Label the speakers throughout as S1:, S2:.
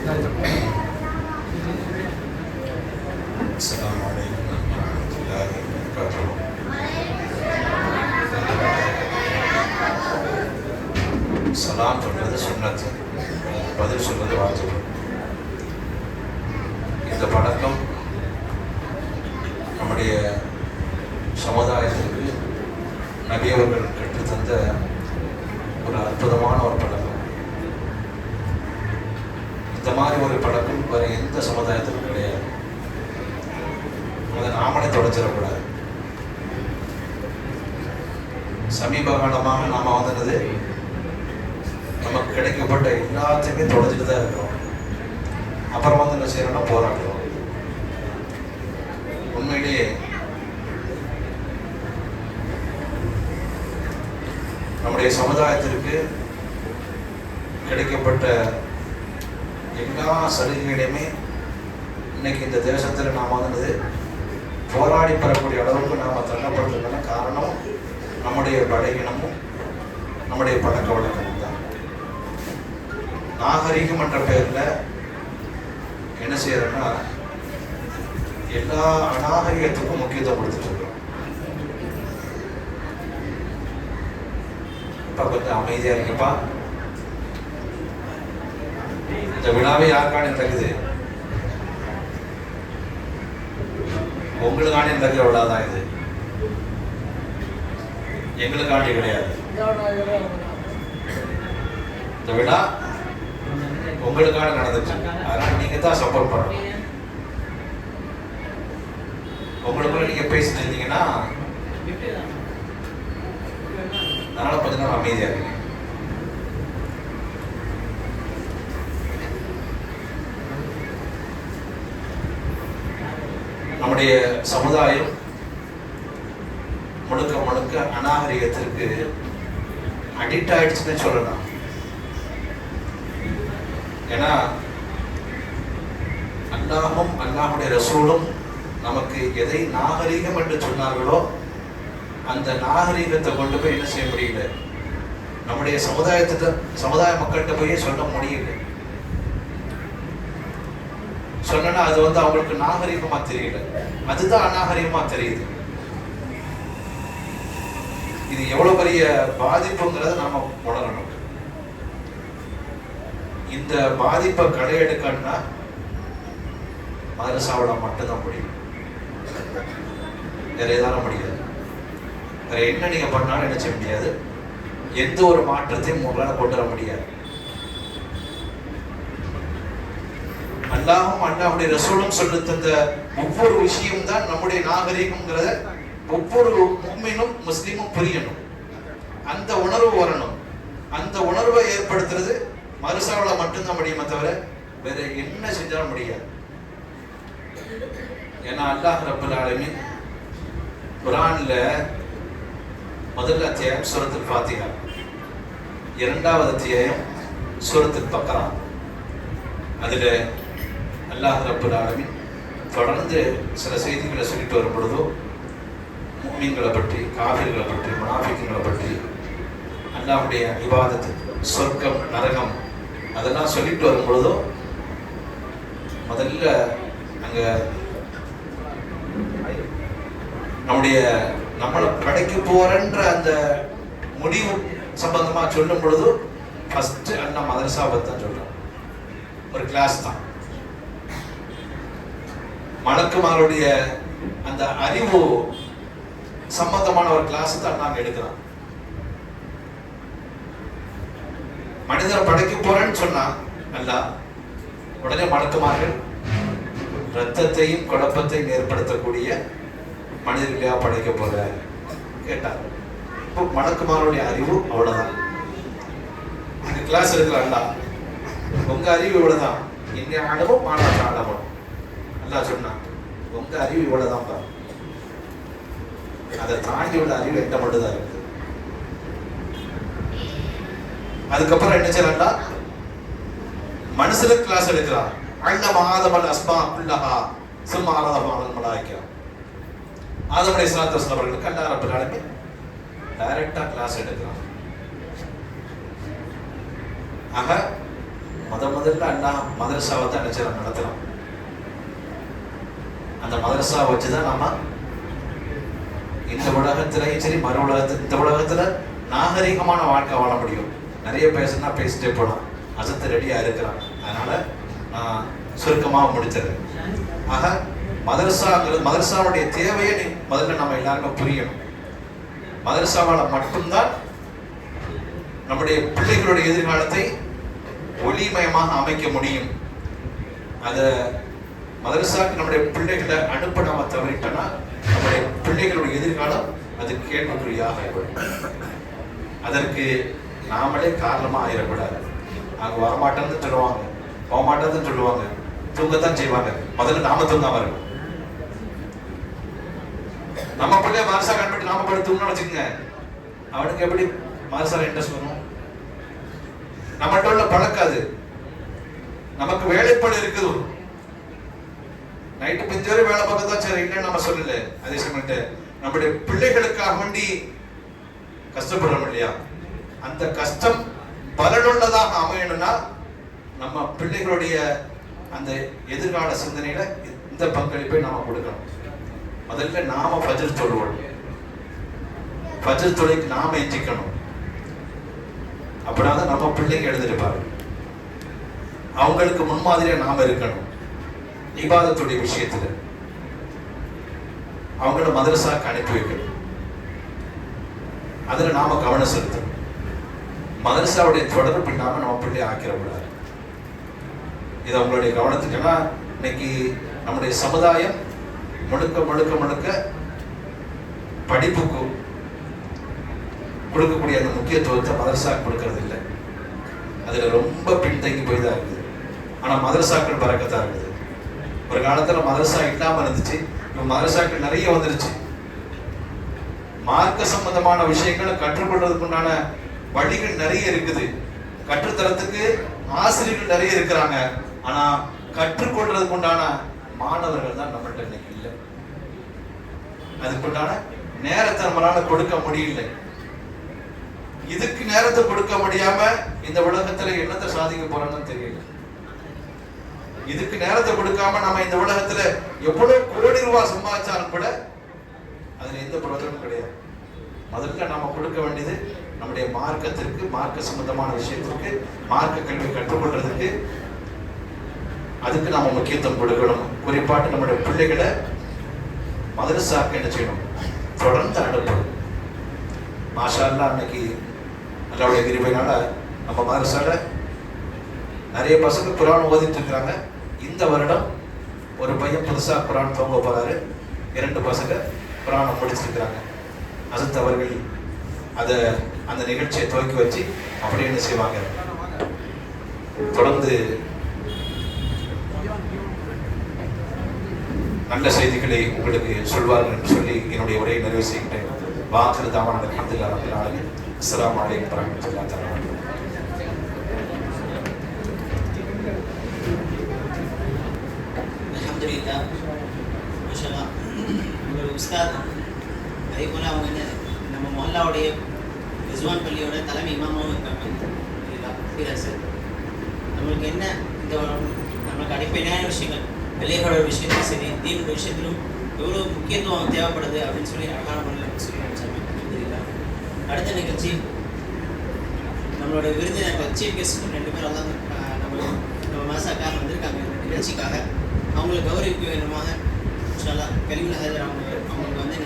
S1: السلام عليكم ورحمة الله وبركاته. சலாம் சொல்றது சுன்னத்து, பதில் சொல்வது வாஜிப். இந்த பழக்கம் நம்முடைய சமுதாயத்திற்கு நபி அவர்கள் கற்றுத்தந்த ஒரு அற்புதமான ஒரு பழக்கம். இந்த மாதிரி ஒரு பழக்கம் வேறு எந்த சமுதாயத்திலும் கிடையாது. அதை நாமளே தொடச்சிடக்கூடாது. சமீப காலமாக நாம் வந்தது நமக்கு கிடைக்கப்பட்ட எல்லாத்தையுமே தொடச்சிட்டு தான் இருக்கிறோம். அப்புறம் என்ன செய்யறோம்னா போராடுறோம். உண்மையிலேயே நம்முடைய சமுதாயத்திற்கு கிடைக்கப்பட்ட எல்லா சலுகைகளையுமே இன்னைக்கு இந்த தேசத்தில் நாம் போராடி பெறக்கூடிய அளவுக்கு நாம் தள்ளப்பட்டிருக்கிற காரணம் நம்முடைய பலகீனமும் நம்முடைய பழக்க வழக்கமும் தான். நாகரிகம் என்ற பெயரில் என்ன செய்யறோம்னா எல்லா அநாகரிகத்துக்கும் முக்கியத்துவம் கொடுத்துட்டு இருக்கோம். இப்ப கொஞ்சம் அமைதியா இருக்குப்பா. இந்த விழாவை யாருக்கான நடக்குது? உங்களுக்காண்டி நடக்கிற விழா தான் இது, எங்களுக்காண்டி கிடையாது. இந்த விழா உங்களுக்காக நடந்துச்சு. அதனால நீங்க தான் சப்போர்ட் பண்ணணும். உங்களுக்குள்ள நீங்க பேசிட்டு இருந்தீங்கன்னா அதனால கொஞ்ச நாள் அமைதியா இருக்கு. நம்முடைய சமுதாயம் முழுக்க முழுக்க அநாகரிகத்திற்கு அடிக்ட் ஆயிடுச்சுன்னு சொல்லலாம். ஏன்னா அல்லாஹும் அல்லாஹுடைய ரசூலும் நமக்கு எதை நாகரிகம் என்று சொன்னார்களோ அந்த நாகரிகத்தை கொண்டு போய் என்ன செய்ய முடியல, நம்முடைய சமுதாய மக்கள்கிட்ட போய் சொல்ல முடியல. சொன்னா அது அவங்களுக்கு நாகரிகமா தெரியல, அதுதான் அநாகரிகமா தெரியுது. இது எவ்வளவு பெரிய பாதிப்புங்கிறத நாம உணரணும். இந்த பாதிப்பை களையெடுக்கணும்னா மதரசாவோட மட்டும்தான் முடியும், வேற ஏதாலும் முடியாது. வேற என்ன நீங்க பண்ணாலும் என்ன செய்ய முடியாது, எந்த ஒரு மாற்றத்தையும் உங்களால கொண்டு வர முடியாது. அல்லாஹும் அல்லாஹுடைய ரசூலும் சொல்லி தந்த ஒவ்வொரு விஷயம் தான் நம்முடைய நாகரிகம்ங்கிறத ஒவ்வொரு முஃமினும் முஸ்லீமும் புரியணும். அந்த உணர்வு வரணும். அந்த உணர்வை ஏற்படுத்துறது மதரசாவில் மட்டும்தான் முடியுமே தவிர வேற என்ன செஞ்சாலும் முடியாது. ஏன்னா அல்லாஹ் ரப்பல் ஆலமீன் குர்ஆன்ல முதல் அத்தியாயம் சூரத்துல் ஃபாத்திஹா, இரண்டாவது அத்தியாயம் சூரத்துல் பக்ரா, அதுல அல்லாஹ் ரப்பல் ஆலமீன் தொடர்ந்து சில செய்திகளை சொல்லிட்டு வரும் பொழுதோ முஃமின்களை பற்றி, காஃபிர்களை பற்றி, முனாஃபிக்குகளை பற்றி, அல்லாஹ்வுடைய இபாதத், சொர்க்கம், நரகம் அதெல்லாம் சொல்லிட்டு வரும் பொழுதோ முதல்ல அங்க நம்மளை படைக்க போறன்ற அந்த முடிவு சம்பந்தமா சொல்லும் பொழுது ஃபர்ஸ்ட் அண்ணா மதரசாவை தான் சொல்றோம். ஒரு கிளாஸ் தான், மலக்குமாருடைய அந்த அறிவு சம்பந்தமான ஒரு கிளாஸ் தான் நாங்க எடுக்கிறோம். மனிதரை படைக்க போறேன்னு சொன்னா அல்ல, உடனே மலக்குமார்கள் ரத்தத்தையும் குழப்பத்தையும் ஏற்படுத்தக்கூடிய மனிதர்களையா படைக்க போற கேட்டார். இப்போ மலக்குமாருடைய அறிவு அவ்வளவுதான். இந்த கிளாஸ் இருக்கிற அல்ல, உங்க அறிவு இவ்வளவுதான், இன்னும் ஆடவும் மாணவ ஆடவும் அல்லா சொன்னா உங்க அறிவு இவ்வளவுதான் பாரு, அதை தாண்டி உள்ள அறிவு எட்ட மட்டும்தான் இருக்கு. அதுக்கப்புறம் என்ன செய்யறா, மனுஷனுக்கு கிளாஸ் எடுக்கிறார். அல்லம ஆதமல் அஸ்மா குல்லஹா சும்மா ஆரதமானல் மலாயிகா. ஆதம் அலைஹிஸ்ஸலாத்து வஸலாம் அவர்களுக்கு அல்லாஹ் ரப்பல் ஆலமீன் டைரக்டா கிளாஸ் எடுக்கிறார். ஆக முதல்ல அண்ணா மதரசாவை தான் நினைச்சு நடத்தலாம். அந்த மதரசா வச்சுதான் நம்ம இந்த உலகத்திலையும் சரி மறு உலகத்துல இந்த உலகத்துல நாகரிகமான வாழ்க்கை வாழ முடியும். நிறைய பேசுனா பேசிட்டே போகலாம், அசத்து ரெடியா இருக்கிறான். அதனால நான் சுருக்கமாக முடிச்சிடுறேன். ஆக மதரசாவுடைய தேவையை முதல்ல நம்ம எல்லாருமே புரியணும். மதரசாவால் மட்டும்தான் நம்முடைய பிள்ளைகளுடைய எதிர்காலத்தை ஒளிமயமாக அமைக்க முடியும். அதை மதரசாவுக்கு நம்முடைய பிள்ளைகளை அனுப்ப நாம தவறிட்டோம்னா நம்முடைய பிள்ளைகளுடைய எதிர்காலம் அது கேள்விக்குறியாக. அதற்கு நாமளே காரணமா ஆயிடக்கூடாது. அங்க வரமாட்டேன்னு சொல்லுவாங்க, போகமாட்டேன்னு சொல்லுவாங்க, தூங்கத்தான் செய்வாங்க. முதல்ல நாம தூங்காம இருக்கும். நம்ம பிள்ளைய மதரசா கண்டுபிட்டு நாம போய் தூங்கணும்னு வச்சுக்கோங்க, அவனுக்கு எப்படி மதரசால இன்ட்ரெஸ்ட் வரும்? நம்மகிட்ட உள்ள பழக்காது. நமக்கு வேலைப்பாடு இருக்குது. நைட்டு 5 வரை வேலை பார்க்க தான் சரி, இல்லைன்னு நம்ம சொல்லல. அதே சமயத்து நம்முடைய பிள்ளைகளுக்காக வேண்டி கஷ்டப்படுறோம் இல்லையா? அந்த கஷ்டம் பலனுள்ளதாக அமையணும்னா நம்ம பிள்ளைகளுடைய அந்த எதிர்கால சிந்தனையில இந்த பங்களிப்பை நாம கொடுக்கணும். முதல்ல நாம ஃபஜ்ர் தொழுவோம். ஃபஜ்ர் தொழுகைக்கு நாம எஞ்சிக்கணும். அப்படின்னா நம்ம பிள்ளைங்க எழுதிருப்பாரு. அவங்களுக்கு முன்மாதிரியா நாம இருக்கணும். இபாதத்துடைய விஷயத்துல அவங்கள மதரசாக்கு அனுப்பி வைக்கணும். அதுல நாம கவனம் செலுத்தணும். மதரசாவுடைய தொடர்பு இல்லாம நம்ம பிள்ளைய ஆக்கிடக்கூடாது. இது அவங்களுடைய கவனத்துக்கு. ஏன்னா இன்னைக்கு நம்முடைய சமுதாயம் முழுக்க முழுக்க முழுக்க படிப்புக்கு கொடுக்கக்கூடிய அந்த முக்கியத்துவத்தை மதரசாக்கு கொடுக்கறது இல்லை. அதுல ரொம்ப பின்தங்கி போய் தான் இருக்குது. ஆனா மதரசாக்கள் பறக்கத்தான் இருக்குது. ஒரு காலத்துல மதரசா இல்லாம இருந்துச்சு, இப்ப மதரசாக்கள் நிறைய வந்துருச்சு. மார்க்க சம்பந்தமான விஷயங்களை கற்றுக்கொள்றதுக்கு உண்டான வழிகள் நிறைய இருக்குது. கற்றுத்தரத்துக்கு ஆசிரியர்கள் நிறைய இருக்கிறாங்க. ஆனா கற்றுக்கொள்றதுக்கு உண்டான மாணவர்கள் தான் நம்மள்ட்ட இன்னைக்கு இல்லை. அதுக்குண்டான நேரத்தை நம்மளால கொடுக்க முடியல. இதுக்கு நேரத்தை கொடுக்க முடியாம இந்த உலகத்துல என்னத்தை சாதிக்க போறோம்னு தெரியல. இதுக்கு நேரத்தை கொடுக்காம நம்ம இந்த உலகத்துல எவ்வளவு கோடி ரூபாய் சம்பாதிச்சாலும் கூட அதுல எந்த பிரயோஜனமும் கிடையாது. முதல்ல நாம கொடுக்க வேண்டியது நம்முடைய மார்க்கத்திற்கு, மார்க்க சம்பந்தமான விஷயத்திற்கு, மார்க்க கல்வி கற்றுக்கொள்றதுக்கு. அதுக்கு நாம முக்கியத்துவம் கொடுக்கணும். குறிப்பாட்டு நம்முடைய பிள்ளைகளை மதரசாக்கு என்ன செய்யணும்? தொடர்ந்து அனுப்பணும். மாஷா அல்லாஹ் அன்னைக்கு அல்லாஹ்வுடைய கிருபையினால நம்ம மதரசால நிறைய பசங்க குர்ஆன் ஓதிட்டு இருக்கிறாங்க. இந்த வருடம் ஒரு பையன் புதுசா குர்ஆன் தூங்க போறாரு. 2 பசங்க குர்ஆனை முடிச்சிருக்கிறாங்க. அசத் அவர்கள் அதை அந்த நிகழ்ச்சியை துவக்கி வச்சு அப்படி என்ன செய்வாங்க, தொடர்ந்து நல்ல செய்திகளை உங்களுக்கு சொல்வார்கள் என்று சொல்லி என்னுடைய உரையை நிறைவு செய்கின்றேன். வாக்கிரு தாவான அல்ஹம்துலில்லாஹி ரப்பில் ஆலமீன். அஸ்ஸலாமு அலைக்கும் வரஹ்மத்துல்லாஹி தஆலா.
S2: அல்ஹம்துலில்லாஹ். மாஷாஅல்லாஹ். ஒரு உஸ்தாத் அதே போல அவங்க நம்ம மொஹல்லாவுடைய ரிஸ்வான் பள்ளியோட தலைமை இமாமாவும் இருக்காங்க. சார் நம்மளுக்கு என்ன இந்த நம்மளுக்கு அடிப்படையான விஷயங்கள், பிள்ளைகளோட விஷயத்திலும் சரி, தீனோட விஷயத்திலும் எவ்வளோ முக்கியத்துவம் தேவைப்படுது அப்படின்னு சொல்லி அழகான முறையில் சொல்லி நினச்சாங்க. அடுத்த நிகழ்ச்சி நம்மளோட விருந்தினர்கள் சீஃப் கெஸ்ட் 2 பேர் எல்லாம் நம்ம மாசாக்காக வந்திருக்காங்க இந்த நிகழ்ச்சிக்காக. அவங்களை கௌரவிக்க வேண்டுமாக இன்ஷால்லா கலிமுல் ஹைதர் அவங்களுக்கு வந்து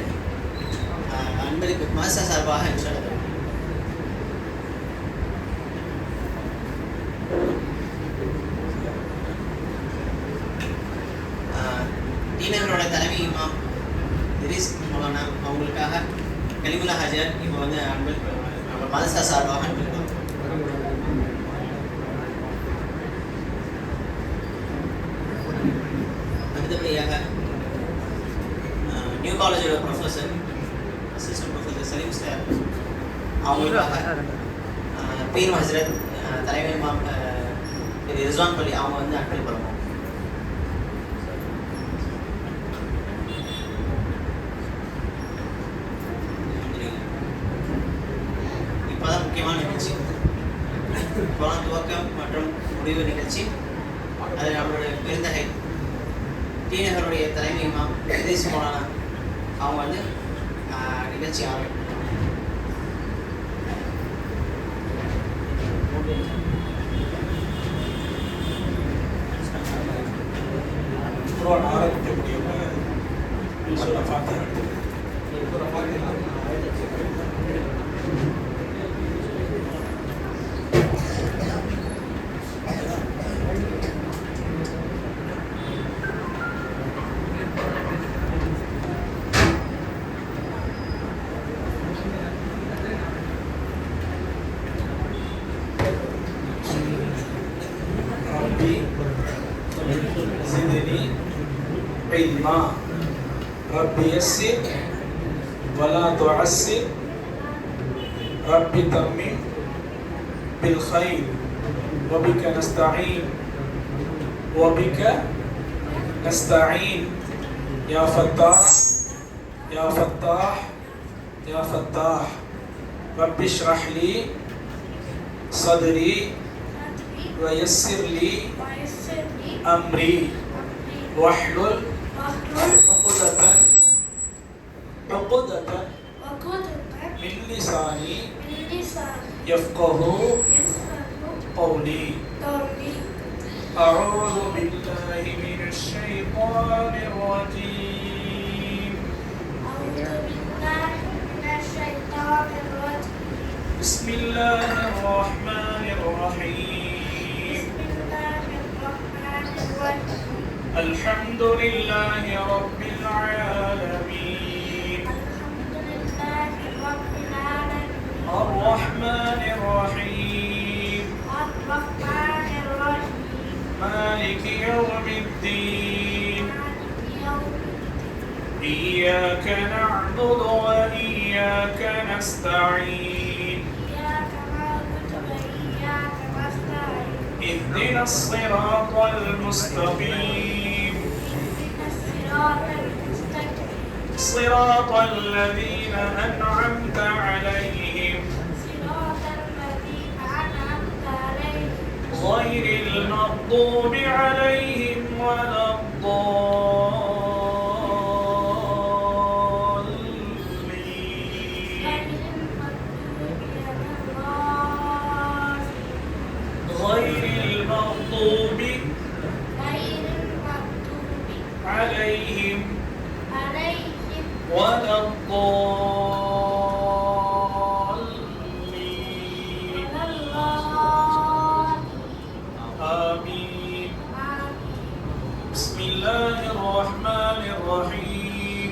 S2: அன்பளிப்பு மாசா சார்பாக இன்ஷால்லா டீனர்களோட தலைமை இமாம் திரீஸ் மௌலானா அவங்களுக்காக கலிமுல்லா ஹாஜர் இப்போ வந்து அன்பளிப்பு நம்ம மதரசா சார்பாக அன்பளிப்பு. அடுத்தபடியாக நியூ காலேஜோட professor assistant professor Salim sir அவங்களுக்காக பீர் ஹஸ்ரத் தலைமை இமாம் ரிஸ்வான் பள்ளி அவங்க வந்து அன்பளிப்பு பண்ணுவோம். இப்போதான் முக்கியமான நிகழ்ச்சி குர்ஆன் துவக்கம் மற்றும் முடிவு நிகழ்ச்சி. அதில் நம்மளுடைய பெருந்தகை டிநகருடைய தலைமை இமாம் இதீஸ் மௌலானா அவங்க வந்து நிகழ்ச்சி ஆரம்பிக்கும்.
S3: زدني علما رب يسر ولا تعسر رب تمم بالخير وبك نستعين يا فتاح يا فتاح يا فتاح رب اشرح لي صدري ويسر لي أمري واحلل عقدة من لساني يفقه قولي. أعوذ بالله من الشيطان الرجيم. بسم الله الرحمن الرحيم. الحمد لله رب العالمين. الرحمن الرحيم. مالك يوم الدين. إياك نعبد وإياك نستعين. اهدنا الصراط المستقيم. صراط الذين أنعمت عليهم غير المغضوب عليهم ولا الضالين. غير المغضوب عليهم ولا الضالين. آمين. بسم الله الرحمن الرحيم.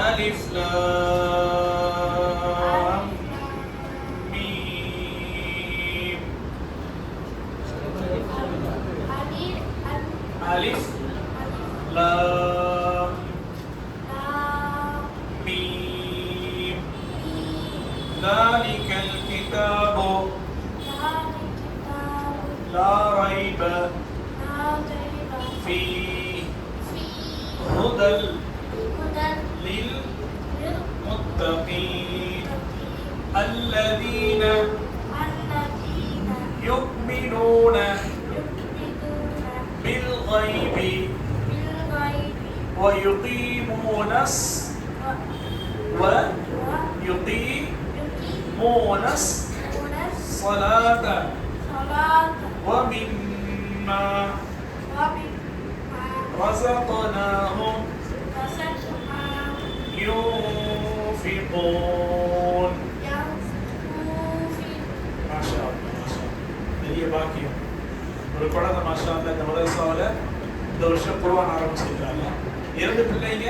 S3: ألف لام ميم. ألف لام ميم. ذلك الكتاب لا ريب فيه هدى للمتقين الذين يؤمنون بالغيب ويقيمون الصلاة ومما رزقناهم ينفقون. ما شاء الله ما شاء الله. பெரிய பாக்கியம். ஒரு குழந்தை மாஷா அல்லாஹ் இந்த மதரசாவில் இந்த வருஷம் குர்ஆன் ஆரம்பிச்சிருக்காங்க. 2 பிள்ளைங்க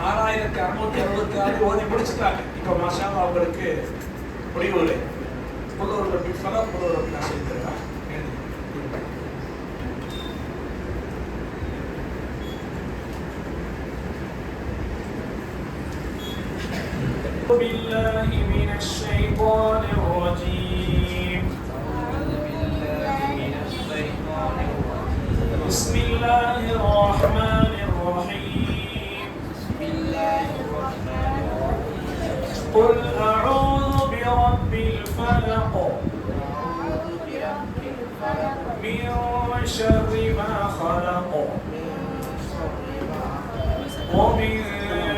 S3: 6666 ஓதி முடிச்சிட்டாங்க. இப்போ மாஷா அல்லாஹ் அவங்களுக்கு முடிவுரை புலவர் ரபி ஃபலா புலவர் ரபி நான் சொல்லித்தரேன். بالله من الشيطان الرجيم. بسم الله الرحمن الرحيم. قل أعوذ برب الفلق من شر ما خلق ومن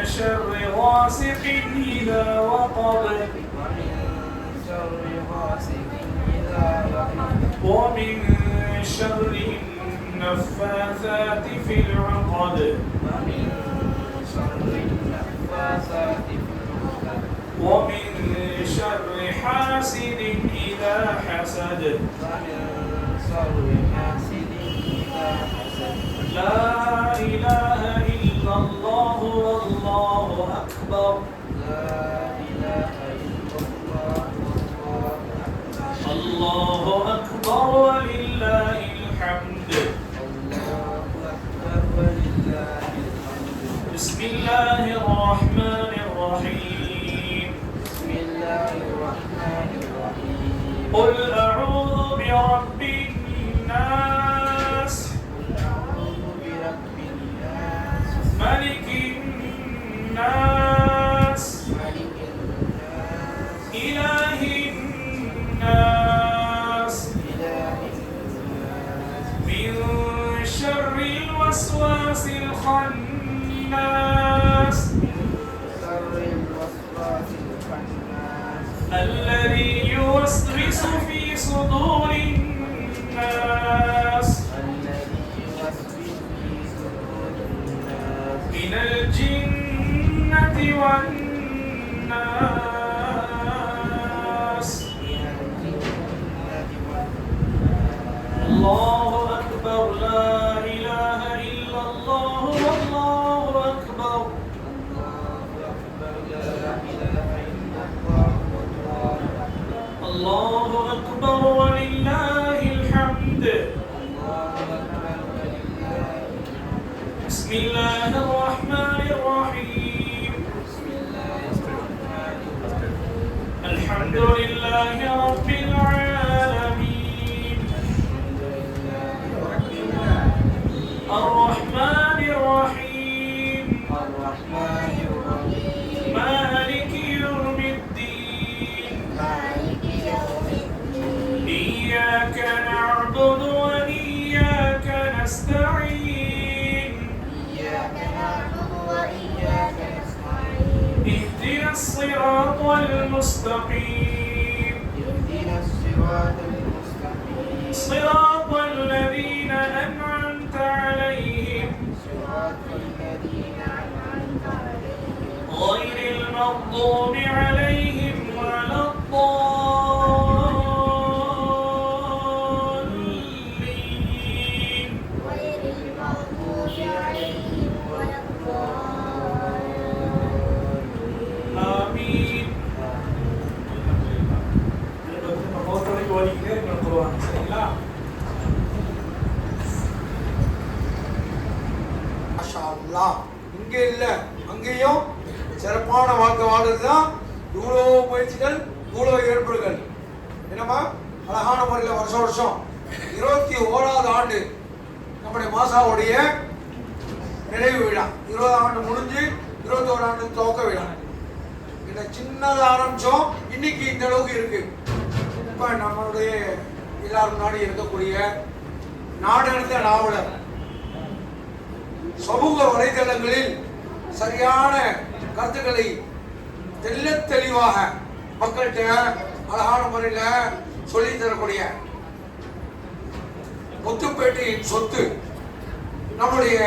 S3: شر غاسق إذا وقب ومن شر النفاثات في العقد ومن شر حاسد إذا حسد لا إله إلا الله والله أكبر الله أكبر ولله الحمد بسم الله الرحمن الرحيم قل أعوذ برب الناس ملك الناس إله الناس من شر الوسواس الخناس الذي يوسوس في صدور الناس من الجنة والناس الله أكبر لا إله إلا الله والله أكبر الله أكبر ولله الحمد بسم الله الرحمن الرحيم الحمد لله رب العالمين الرحمن الرحيم مالك يوم الدين إياك نعبد وإياك نستعين اهدنا الصراط المستقيم صراط الذين أنعمت عليهم غير المغضوب عليهم ولا الضالين آمين.
S4: மாஷா அல்லாஹ். இங்கே இல்லை அங்கேயும் சிறப்பான வாழ்க்கை வாழ்றது தான் இவ்வளோ முயற்சிகள் இவ்வளோ ஏற்பாடுகள். என்னம்மா அழகான முறையில் வருஷம் வருஷம் 21வது ஆண்டு நம்முடைய மாசாவுடைய நிறைவு விழா. 20 ஆண்டு முடிஞ்சு 21 ஆண்டு துவக்க விழா. இந்த சின்னதாக ஆரம்பித்தோம், இன்னைக்கு இந்த அளவுக்கு இருக்கு. இப்போ நம்மளுடைய எல்லாரும் முன்னாடி இருக்கக்கூடிய நாடெடுத்த நாவலர் சமூக வலைதளங்களில் சரியான கருத்துக்களை தெள்ளத் தெளிவாக மக்கள்கிட்ட அழகான முறையில் சொல்லி தரக்கூடிய முத்துப்பேட்டையின் சொத்து நம்முடைய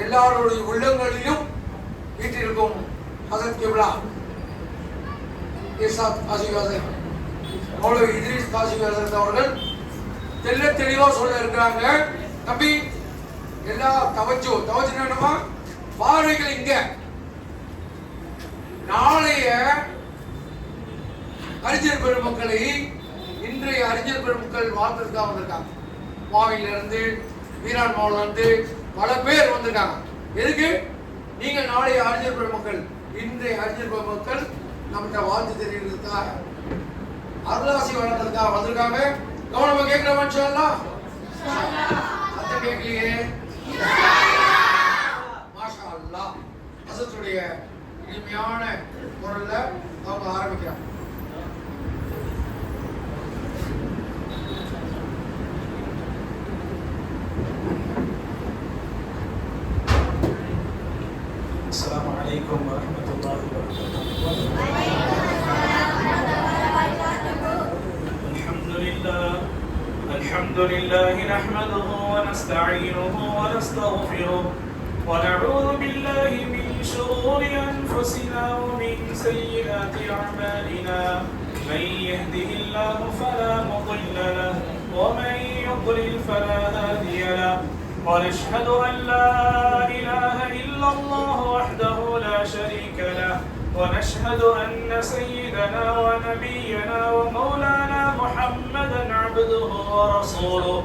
S4: எல்லாருடைய உள்ளங்களிலும் வீட்டிற்கும் ஹசரத் கிப்லா இர்ஷாத் காசி ஹசரத் மௌலவி இத்ரீஸ் காசி ஹசரத் அவர்கள் தெள்ளத் தெளிவாக சொல்ல இருக்கிறாங்க. தம்பி எல்லா தவச்சு வேணுமா பாறைகள் இங்க நாளைய அறிஞர் பெருமக்களை இன்றைய அறிஞர் பெருமக்கள் வாழ்த்துக்காக வந்திருக்காங்க. மாவிலிருந்து வீரான் மாவுல இருந்து பல பேர் வந்திருக்காங்க. எதுக்கு? நீங்க நாளைய அறிஞர் பெருமக்கள் இன்றைய அறிஞர் பெருமக்கள் நம்மகிட்ட வாழ்த்து தெரிவிக்கிறதுக்காக அருளாசி வழங்குறதுக்காக வந்திருக்காங்க. கவனமா கேட்கிறோம் சொல்லலாம். அத்தை கேட்கலையே. மாஷா அல்லாஹ். ஹசரத்துடைய இனிமையான குரல்ல அவங்க ஆரம்பிக்கிறாங்க.
S3: عليكم ورحمة الله وبركاته. الحمد لله نحمده ونستعينه ونستغفره ونعوذ بالله من شرور أنفسنا ومن سيئات أعمالنا. من يهده الله فلا مضل له ومن يضلل فلا هادي له. ونشهد أن لا إله إلا الله وحده لا شريك له. ونشهد أن سيدنا ونبينا ومولانا محمدا عبده ورسوله.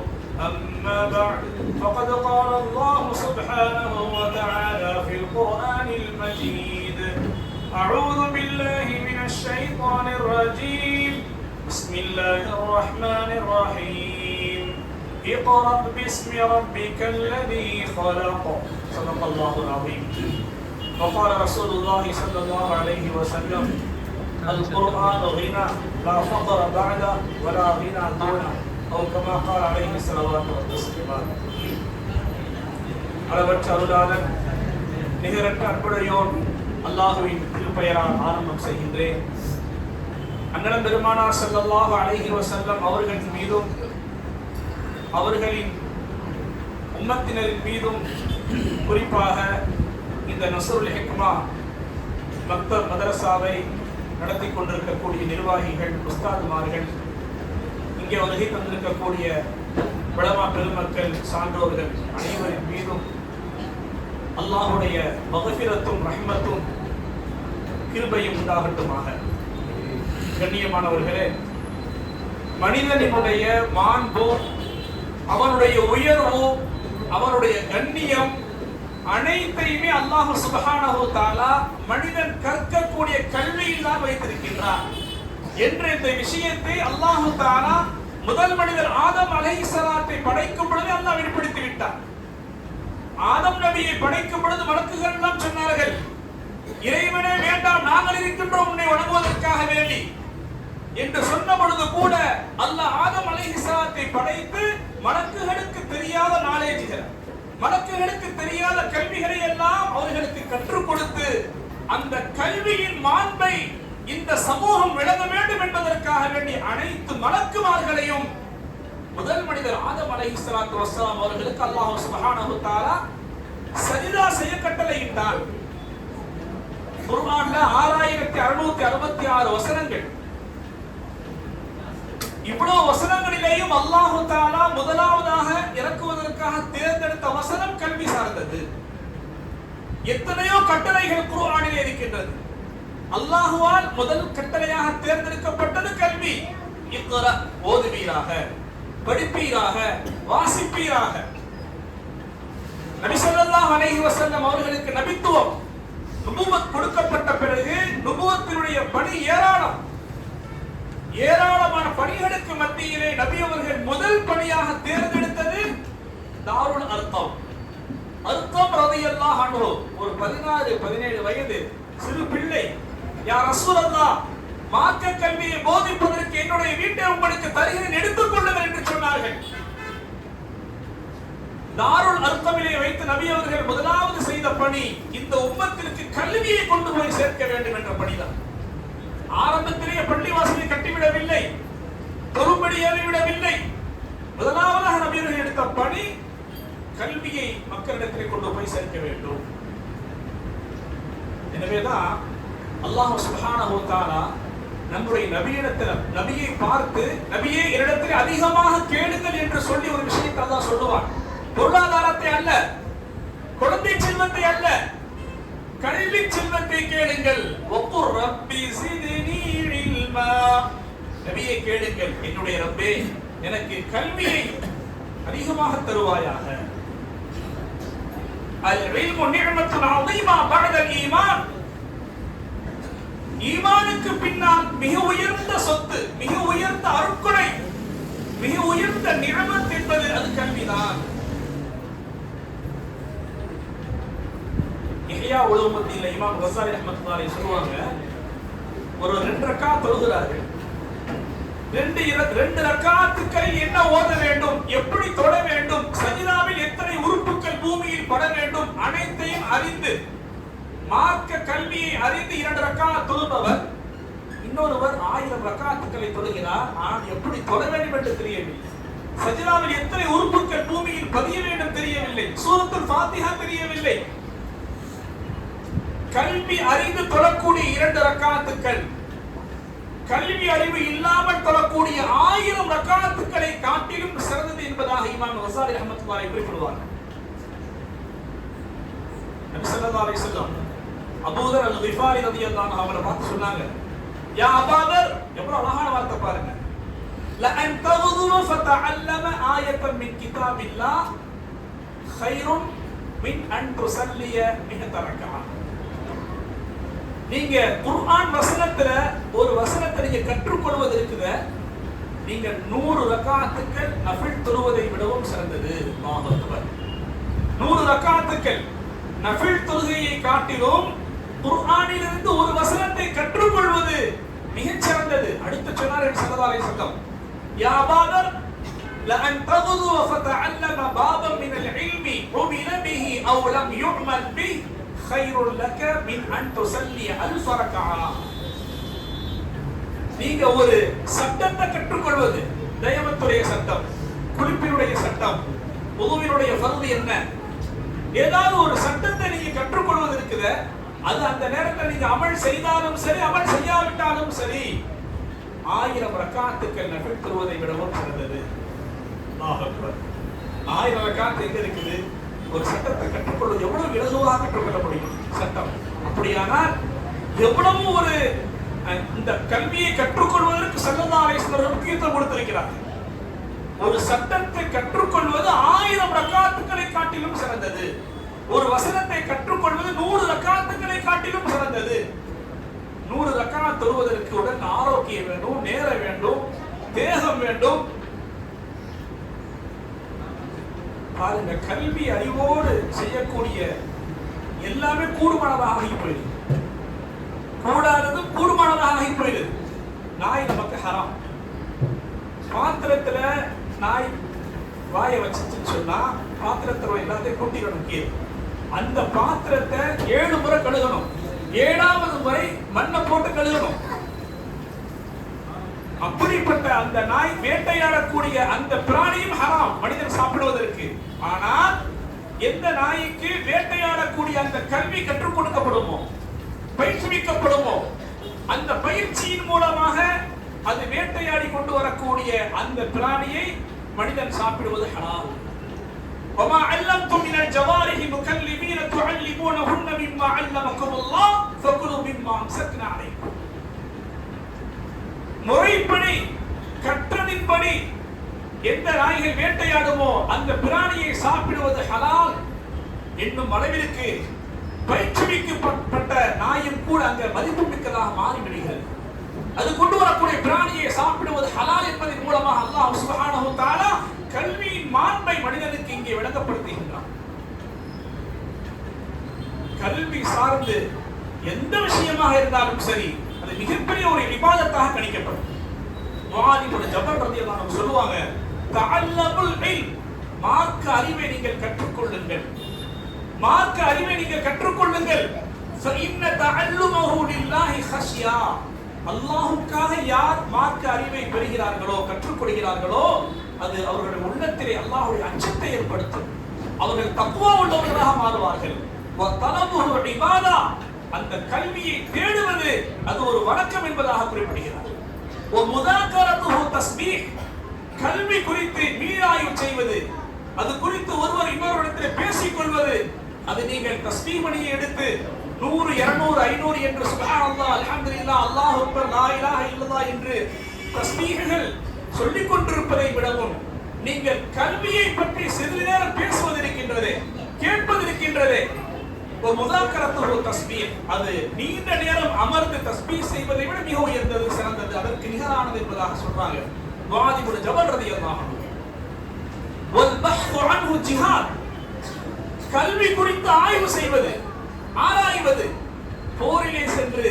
S3: أما بعد فقد قال الله سبحانه وتعالى في القرآن المجيد: أعوذ بالله من الشيطان الرجيم. بسم الله الرحمن الرحيم. اقرأ باسم ربك الذي خلق. صدق الله العظيم. وقال رسول الله صلى الله عليه وسلم: القرآن غنى لا فقر بعده ولا غنى دونه، أو كما قال عليه الصلوات والتسليمات. அளவற்ற அருளாளன் நிகரற்ற அன்புடையோன் அல்லாஹுவின் திருப்பெயரால் ஆரம்பம் செய்கின்றேன். அண்ணன் பெருமானார் ஸல்லல்லாஹு அலைஹி வஸல்லம் அவர்களின் மீதும் அவர்களின் உம்மத்தினரின் மீதும் குறிப்பாக இந்த நஸ்ருல் ஹிக்மா மக்தப் மதரசாவை நடத்தி கொண்டிருக்கக்கூடிய நிர்வாகிகள், உஸ்தாதுமார்கள், இங்கே வருகை தந்திருக்கக்கூடிய உலமா பெருமக்கள், சான்றோர்கள் அனைவரின் மீதும் அல்லாஹுடைய மக்ஃபிரத்தும் ரஹ்மத்தும் கிருபையும் உண்டாகட்டுமாக. கண்ணியமானவர்களே, மனிதனுடைய மாண்பு, அவனுடைய உயர்வு, அவனுடைய கண்ணியம் அனைத்தையுமே அல்லாஹ் சுப்ஹானஹு வ தஆலா மனிதன் கற்கக்கூடிய கல்வியில் தான் வைத்திருக்கின்றார் என்ற இந்த விஷயத்தை அல்லாஹ் தஆலா முதல் மனிதர் ஆதம் அலைஹிஸ்ஸலாத்தை படைக்கும் பொழுது அல்லாஹ் வெளிப்படுத்தி விட்டார். ஆதம் நபியை படைக்கும் பொழுது மலக்குகள் எல்லாம் சொன்னார்கள்: இறைவனே வேண்டாம், நாங்கள் இருக்கின்றோம் உன்னை வணங்குவதற்காக வேண்டி என்று சொன்ன பொழுது கூட அல்லாஹ் ஆதம் அலைஹிஸ்ஸலாத்தை படைத்து மலக்குகளுக்கு தெரியாத நாலேஜ்கள், மலக்குகளுக்கு தெரியாத கல்விகளை எல்லாம் அவர்களுக்கு கற்றுக் கொடுத்து அந்த கல்வியின் மாண்பை இந்த சமூகம் விளங்க வேண்டும் என்பதற்காக வேண்டி அனைத்து மலக்குமார்களையும் முதல் மனிதர் ஆதம் அலைஹிஸ்ஸலாத்து வஸ்ஸலாம் அவர்களுக்கு அல்லாஹ் சுப்ஹானஹு வ தஆலா சஜிதா செய்ய கட்டளையிட்டார். குர்ஆன்ல 6666 வசனங்கள். இவ்வளவு வசனங்களிலேயும் அல்லாஹ் தஆலா முதலாவதாக இறக்குவதற்காக தேர்ந்தெடுத்த வசனம் கல்வி சார்ந்தது. எத்தனையோ கட்டளைகள் குர்ஆனிலே இருக்கின்றது. அல்லாஹ்வால் முதல் கட்டளையாக தேர்ந்தெடுக்கப்பட்டது கல்வி. இக்ரா, ஓதுவீராக, படிப்பீராக, வாசிப்பீராக. நபி ஸல்லல்லாஹு அலைஹி வஸல்லம் அவர்களுக்கு நபித்துவம் நுபுவத் கொடுக்கப்பட்ட பிறகு நுபுவத்தினுடைய பணி ஏராளமான பணிகளுக்கு மத்தியிலே நபி அவர்கள் முதல் பணியாக தேர்ந்தெடுத்தது தாருல் அர்கம். அர்கம் ரலியல்லாஹு அன்ஹு ஒரு 16-17 வயது சிறு பிள்ளை, யா ரசூலல்லாஹ், மார்க்க கல்வியை போதிப்பதற்கு என்னுடைய வீட்டை உங்களுக்கு தருகிறேன், எடுத்துக் கொள்ளுங்கள் என்று சொன்னார்கள். தாருல் அர்கமிலே வைத்து நபி அவர்கள் முதலாவது செய்த பணி இந்த உம்மத்திற்கு கல்வியை கொண்டு போய் சேர்க்க வேண்டும் என்ற பணிதான். ஆரம்பத்திலேயே பள்ளிவாசலை கட்டிவிடவில்லை, தொழும்படி ஏறிவிடவில்லை. முதலாவதாக நபி அவர்கள் எடுத்த பணி கல்வியை மக்களிடத்திலே கொண்டு போய் சேர்க்க வேண்டும். எனவேதான் அல்லாஹ் சுப்ஹானஹு வ தஆலா நம்முடைய நபியிடத்தில் நபியை பார்த்து, நபியே என்னிடத்தில் அதிகமாக கேளுங்கள் என்று சொல்லி ஒரு விஷயத்தை அல்லாஹ் சொல்லுவார். பொருளாதாரத்தை அல்ல, குழந்தை செல்வத்தை அல்ல, கல்வி செல்வத்தை கேளுங்கள். வக்குர் ரப்பி ஸித்னி இல்மா. நபியே கேளுங்கள், என்னுடைய ரப்பே எனக்கு கல்வியை அதிகமாக தருவாயாக. அல் இல்மு நிஅமத்துன் அஸீமா பஅதல் ஈமான். ஈமானுக்கு பின்னால் மிக உயர்ந்த சொத்து, மிக உயர்ந்த அருட்கொடை, மிக உயர்ந்த நிஅமத் என்பது அது கல்விதான். இஹ்யா உலூமுத்தீன்ல இமாம் கஸாலி ரஹ்மத்துல்லாஹி அலைஹி சொல்லுவாங்க, ஒரு 2 ரக்காத் தொழுகிறார்கள். 2 ரக்காத்துக்களில் என்ன ஓத வேண்டும், எப்படி தொழ வேண்டும், சஜிதாவில் எத்தனை உறுப்புகள் பூமியில் பட வேண்டும், அனைத்தையும் அறிந்து மார்க்க கல்வியை அறிந்து 2 ரக்காத் தொழுபவர், இன்னொருவர் 1000 ரக்காத்துக்களை தொழுகிறார். ஆனால் எப்படி தொழ வேண்டும் என்று தெரியவில்லை. சஜ்தாவில் எத்தனை உறுப்புகள் பூமியில் பதிய வேண்டும் தெரியவில்லை. சூரத்துல் ஃபாத்திஹா தெரியவில்லை. கல்வி அறிந்து தொழக்கூடிய 2 ரக்காத்துக்கள், கல்வி அறிவு இல்லாமல் தொழக்கூடிய 1000 ரக்காத்துக்களை காட்டிலும் சிறந்தது என்பதாக இமாம் கஸாலி ரஹ்மத்துல்லாஹி குறிப்பிடுவார்கள். நபி ஸல்லல்லாஹு அலைஹி வஸல்லம் அபூதர் அல்-கிஃபாரி ரலியல்லாஹு அன்ஹு அவரை பார்த்து சொன்னாங்க, யா அபூதர், எவ்வளவு அழகான வார்த்தை பாருங்க, லஅன் தகுது ஃபதஅல்லம ஆயத்தன் மின் கிதாபில்லாஹ் கைரும் மின் அன் துஸல்லிய மிஹத ரக்அத். நீங்க குர்ஆன் வசனத்துல ஒரு வசனத்தை நீங்க கற்றுக்கொள்வது இருக்குத, நீங்க 100 ரக்காத்துக்கள் நஃபில் தொழுவதை விடவும் சிறந்தது. அல்லாஹ் அக்பர். 100 ரக்காத்துக்கள் நஃபில் தொழுகையை காட்டிலும் குர்ஆனிலிருந்து ஒரு வசனத்தை கற்றுக்கொள்வது மிகச் சிறந்தது. அடுத்து சொன்னார் ஸல்லல்லாஹு அலைஹி வஸல்லம், யா அபூதர் லஅன் தகுது ஃபதஅல்லம பாபன் மினல் இல்மி உமில பிஹி அவ் லம் யுஅமல் பிஹி கைருல் லக மின் அன் துஸல்லி அல்ஃப ரக்அத். நீங்க ஒரு சட்டத்தை கற்றுக்கொள்வது, தயமத்துடைய சட்டம், குளிப்பினுடைய சட்டம், உதுவினுடைய ஃபர்து என்ன, ஏதாவது ஒரு சட்டத்தை நீங்க கற்றுக்கொள்வது இருக்குது, அது அந்த நேரத்தில் நீங்க அமல் செய்தாலும் சரி அமல் செய்யாவிட்டாலும் சரி 1000 ரக்காத்துக்கள் நஃபில் தொழுவதை விடவும் சிறந்தது. அல்லாஹ் அக்பர். 1000 ரக்காத் எங்க இருக்குது? ஒரு சட்டத்தை கற்றுக்கொள்வது எவ்வளவு இலகுவாக கற்றுக்கொள்ள முடியும் சட்டம். அப்படியானால் எவ்வளவு ஒரு இந்த கல்வியை கற்றுக்கொள்வதற்கு ஸல்லல்லாஹு அலைஹி வஸல்லம் முக்கியத்துவம் கொடுத்திருக்கிறார். ஒரு சட்டத்தை கற்றுக்கொள்வது 1000 ரக்காத்துக்களை காட்டிலும் சிறந்தது. ஒரு வசனத்தை கற்றுக்கொள்வது 100 ரக்காத்துக்களை காட்டிலும் சிறந்தது. 100 ரக்காத் தொழுவதற்கு உடன் ஆரோக்கியம் வேண்டும், நேரம் வேண்டும், தேகம் வேண்டும். பாருங்க, கல்வி அறிவோடு செய்யக்கூடிய எல்லாமே கூடுமானதாக ஆகி போயிடுது. கூடாததும் கூடுமானதாக ஆகி போயிடுது. நாய் நமக்கு ஹராம். பாத்திரத்துல நாய் வாயை வச்சுன்னு சொன்னா பாத்திரத்துல எல்லாத்தையும் கொட்டிக்கணும் கீழே. அந்த பாத்திரத்தை 7 முறை கழுகணும். 7வது முறை மண்ணை போட்டு கழுகணும். அப்படிப்பட்ட அந்த நாய் வேட்டையாடக்கூடிய அந்த பிராணியும் ஹராம் மனிதன் சாப்பிடுவதற்கு. ஆனால் எந்த நாய்க்கு வேட்டையாடக்கூடிய அந்த கல்வி கற்றுக் கொடுக்கப்படுமோ, பயிற்றுவிக்கப்படுமோ, அந்த பயிற்சியின் மூலமாக அது வேட்டையாடி கொண்டு வரக்கூடிய அந்த பிராணியை மனிதன் சாப்பிடுவது ஹலால். وما علمتم من الجوارح مكلبين تعلمونهن مما علمكم الله فكلوا مما امسكنا عليكم. முறைப்படி கற்றதின்படி எந்த நாய்கள் வேட்டையாடுமோ அந்த பிராணியை சாப்பிடுவது ஹலால் என்னும் அளவிற்கு பயிற்றுவிக்கப்பட்ட நாயும் கூட அங்க மதிப்புமிக்கதாக மாறிவிடுகிறது. அது கொண்டு வரக்கூடிய பிராணியை சாப்பிடுவது ஹலால் என்பதன் மூலமாக அல்லாஹ் சுப்ஹானஹு வ தஆலா கல்வியின் மாண்பை மனிதனுக்கு இங்கே விளங்கப்படுத்துகின்றான். கல்வி சார்ந்து எந்த விஷயமாக இருந்தாலும் சரி அது மிகப்பெரிய ஒரு இபாதத்தாக கணிக்கப்படும். முஆத் இப்னு ஜபல் ரலியல்லாஹு அன்ஹு சொல்லுவாங்க, தஅல்லமுல் இல்ம், மார்க்க அறிவை நீங்கள் கற்றுக்கொள்ளுங்கள், மார்க்க அறிவை நீங்கள் கற்றுக்கொள்ளுங்கள். ஃபஇன்ன தஅல்லுமஹு லில்லாஹி ஹஷ்யா, அல்லாஹ்வுக்காக யார் மார்க்க அறிவை பெறுகிறார்களோ கற்றுக்கொள்கிறார்களோ அது அவர்களுடைய உள்ளத்திலே அல்லாஹ்வுடைய அச்சத்தை ஏற்படுத்தும். அவர்கள் தக்வா உள்ளவர்களாக மாறுவார்கள். வ தலபுஹு இபாதா, அந்த கல்வியை தேடுவது அது ஒரு வணக்கம் என்பதாக குறிப்பிடுகிறார். வ முதாக்கரத்துஹு தஸ்பீஹ், கல்வி குறித்து மீளாய்வு செய்வது, அது குறித்து ஒருவர் இன்னொருவரிடத்தில் பேசிக் கொள்வது, அது நீங்கள் தஸ்பீஹ் மணியை எடுத்து 100 200 500 என்று சுப்ஹானல்லாஹ் அல்ஹம்துலில்லாஹ் அல்லாஹு அக்பர் லா இலாஹ இல்லல்லாஹ் என்று தஸ்பீஹ்கள் சொல்லிக் கொண்டிருப்பதை விடவும் நீங்கள் கல்வியை பற்றி சிறிது நேரம் பேசுவது இருக்கின்றதே, கேட்பது இருக்கின்றதே, ஒரு முதாக்கரத்துஹு தஸ்பீஹ், அது நீண்ட நேரம் அமர்ந்து தஸ்பீஹ் செய்வதை விட மிக உயர்ந்தது, சிறந்தது, அதற்கு நிகரானது என்பதாக சொல்றாங்க. முஆத் இப்னு ஜபல் ரலியல்லாஹு அன்ஹு. வல் பஹ்து அன்ஹு ஜிஹாத், கல்வி குறித்து ஆய்வு செய்வது, ஆராய்வது, போரிலே சென்று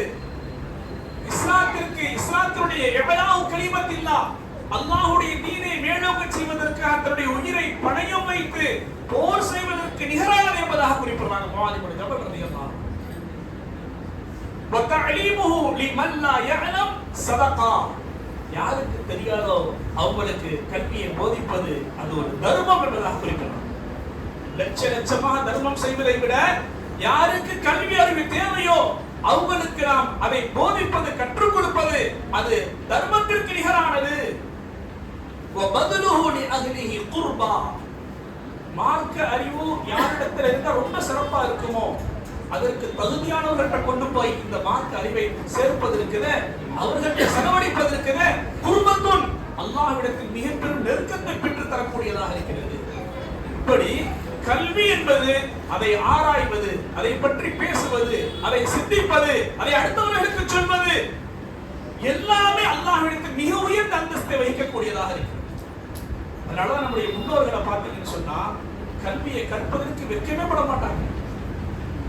S3: இஸ்லாத்திற்கு இஸ்லாத்துடைய இஅலாஉ கலிமத்தில்லாஹ், அல்லாஹ்வுடைய தீனை மேலோங்க செய்வதற்காக தன்னுடைய உயிரை பணயம் வைத்து போர் செய்வதற்கு நிகரானது என்பதாக குறிப்பிடுறாங்க முஆத் இப்னு ஜபல் ரலியல்லாஹு அன்ஹு. وتعليمه لمن لا يعلم صدقه. யாருக்கு தெரியாதோ அவங்களுக்கு கல்வியை போதிப்பது அது ஒரு தர்மம் என்பதாக குறிப்பிடலாம். லட்சமாக தர்மம் செய்வதை விட யாருக்கு கல்வி அறிவு தேவையோ அவங்களுக்கு நாம் அதை போதிப்பது, கற்றுக் கொடுப்பது அது தர்மத்திற்கு நிகரானது. وبذله لاهله قربا. மார்க்க அறிவு யாரிடத்தில் இருந்தா ரொம்ப சிறப்பா இருக்குமோ அதற்கு தகுதியானவர்கிட்ட கொண்டு போய் இந்த மார்க்க அறிவை சேர்ப்பதற்கு, அவர்கிட்ட செலவழிப்பதற்கு குர்பத்துன் அல்லாஹ்விடத்தில் மிக பெரும் நெருக்கத்தை பெற்று தரக்கூடியதாக இருக்கிறது. இப்படி கல்வி என்பது அதை ஆராய்வது, அதை பற்றி பேசுவது, அதை சிந்திப்பது, அதை அடுத்தவர்களுக்கு சொல்வது எல்லாமே அல்லாஹ்விடத்தில் மிக உயர்ந்த அந்தஸ்தை வகிக்கக்கூடியதாக இருக்கிறது. அதனாலதான் நம்முடைய முன்னோர்களை பார்த்தீங்கன்னு சொன்னா கல்வியை கற்பதற்கு வெட்கமே பட மாட்டாங்க.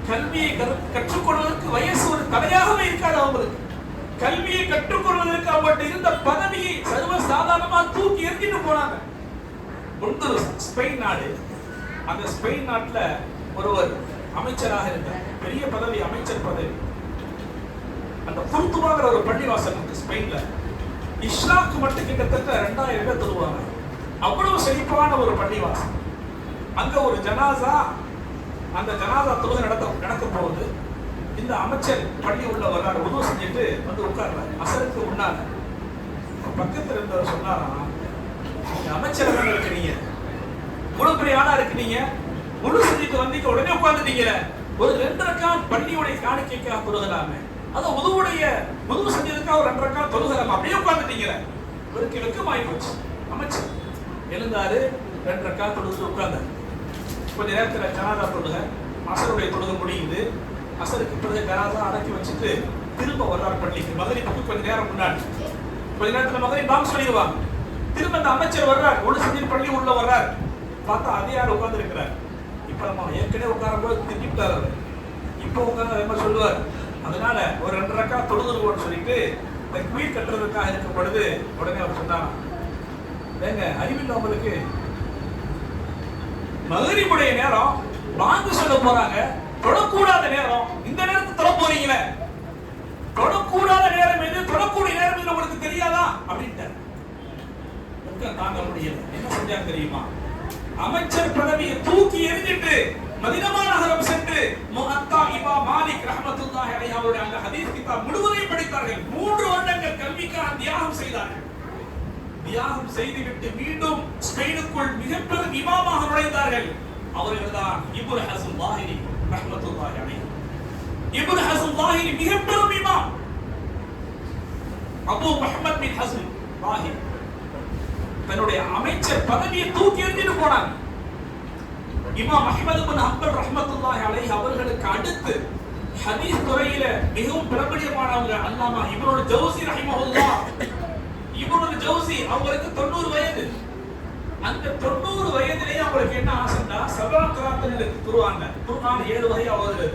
S3: கல்வியை கற்றுக்கொள்வதற்கு வயசு ஒரு தடையாகவே இருக்காது. அவங்களுக்கு கல்வியை கற்றுக்கொள்வதற்கு அவங்கள்ட்ட இருந்த பதவியை சர்வ சாதாரணமா தூக்கி எறிஞ்சிட்டு போனாங்க. ஒன்று ஸ்பெயின் நாடு. அந்த ஸ்பெயின் நாட்டுல ஒருவர் அமைச்சராக இருந்தார். பெரிய பதவி, அமைச்சர் பதவி. அந்த குர்துபாங்கிற ஒரு பள்ளிவாசல் இருக்கு ஸ்பெயின்ல. இஸ்லாக்கு மட்டும் கிட்டத்தட்ட 2000 பேர் தொழுவாங்க. அவ்வளவு செழிப்பான ஒரு பள்ளிவாசல். அங்க ஒரு ஜனாசா, அந்த ஜனாசா தொழுகை நடக்க போகுது. இந்த அமைச்சர் பள்ளி உள்ள வர்றாரு, உதவு செஞ்சுட்டு வந்து உட்கார்றாரு. அசருக்கு முன்னால பக்கத்துல இருந்தவர் சொன்னாராம், அமைச்சர் இருக்கிறீங்க, இவ்வளவு பெரிய ஆளா இருக்கிறீங்க, முழு செஞ்சுட்டு வந்தீங்க, உடனே உட்கார்ந்துட்டீங்க, ஒரு 2 ரக்காத் பள்ளியுடைய காணிக்கைக்காக தொழுகலாமே, அதான் உதவு செஞ்சதுக்காக ஒரு 2 ரக்காத் தொழுகலாமா, அப்படியே உட்கார்ந்துட்டீங்க. இவருக்கு வெக்கமாயி போச்சு. அமைச்சர் எழுந்தாரு, 2 ரக்காத் தொழுது உட்கார்ந்தாரு. கொஞ்ச நேரத்துல ஜனாதா தொழுக, அசருடைய தொழுகை முடியுது. அசருக்கு பிறகு ஜனாதா அடக்கி வச்சுட்டு திரும்ப வர்றார் பள்ளிக்கு. மகரிபுக்கு கொஞ்ச நேரம் முன்னாடி, கொஞ்ச நேரத்துல மகரிப் பாங்க் சொல்லிடுவாங்க. திரும்ப அந்த அமைச்சர் வர்றார், ஒழு செஞ்சு பள்ளி உள்ள வர்றார். பார்த்தா அதே யார் உட்கார்ந்து இருக்கிறார். இப்ப நம்ம ஏற்கனவே உட்காரும் போது திட்டிவிட்டார் அவர். இப்ப உட்கார்ந்து என்ன சொல்லுவார். அதனால ஒரு 2 ரக்காத் தொழுதுருவோம்னு சொல்லிட்டு தக்பீர் கட்டுறதுக்காக இருக்கும் பொழுது உடனே அவர் சொன்னார், ஏங்க அறிவில்லை உங்களுக்கு, மகரிபுடைய நேரம் பாங்கு சொல்ல போறாங்க, தொடக்கூடாத நேரம், இந்த நேரத்தை தொட போறீங்களே, தொடக்கூடாத நேரம் எது, தொடக்கூடிய நேரம் எது உங்களுக்கு தெரியாதா அப்படின்ட்டார். தாங்க முடியல. என்ன செஞ்சாங்க தெரியுமா? அமைச்சர் பதவியை தூக்கி எறிஞ்சிட்டு மதீனா நகரம் சென்று முஅத்தா இமாம் மாலிக் ரஹ்மத்துல்லாஹி அலைஹி அவருடைய அந்த ஹதீஸ் கிதாப் முழுவதையும் படித்தார்கள். 3 வருடங்கள் கல்விக்காக தியாகம் செய்தார்கள். தியாகம் செய்துவிட்டு மீண்டும் ஸ்பெயினுக்குள் மிகப்பெரும் இமாமாக நுழைந்தார்கள். அவர்கள் தான் இப்னு ஹஸ்ம் லாஹிரி ரஹ்மத்துல்லாஹி அலைஹி. இப்னு ஹஸ்ம் லாஹிரி மிகப்பெரும் இமாம். அபூ முஹம்மத் பின் ஹஸ்ம் லாஹிரி தன்னுடைய அமைச்சர் பதவியை தூக்கி எறிஞ்சிட்டு போனாங்க. இமாம் அஹ்மத் பின் ஹம்பல் ரஹ்மத்துல்லாஹி அலைஹி அவர்களுக்கு அடுத்து ஹதீஸ் துறையில மிகவும் பிரபலியமானவங்க அல்லாமா இப்னுல் ஜௌசி ரஹிமஹுல்லாஹ். இப்னுல் ஜௌசி அவங்களுக்கு 90 வயது. அந்த 90 வயதிலேயே அவங்களுக்கு என்ன ஆசைன்னா சபா கிராத்துன்னு குர்ஆன்ல, குர்ஆன் 7 வகையா ஓதுறது.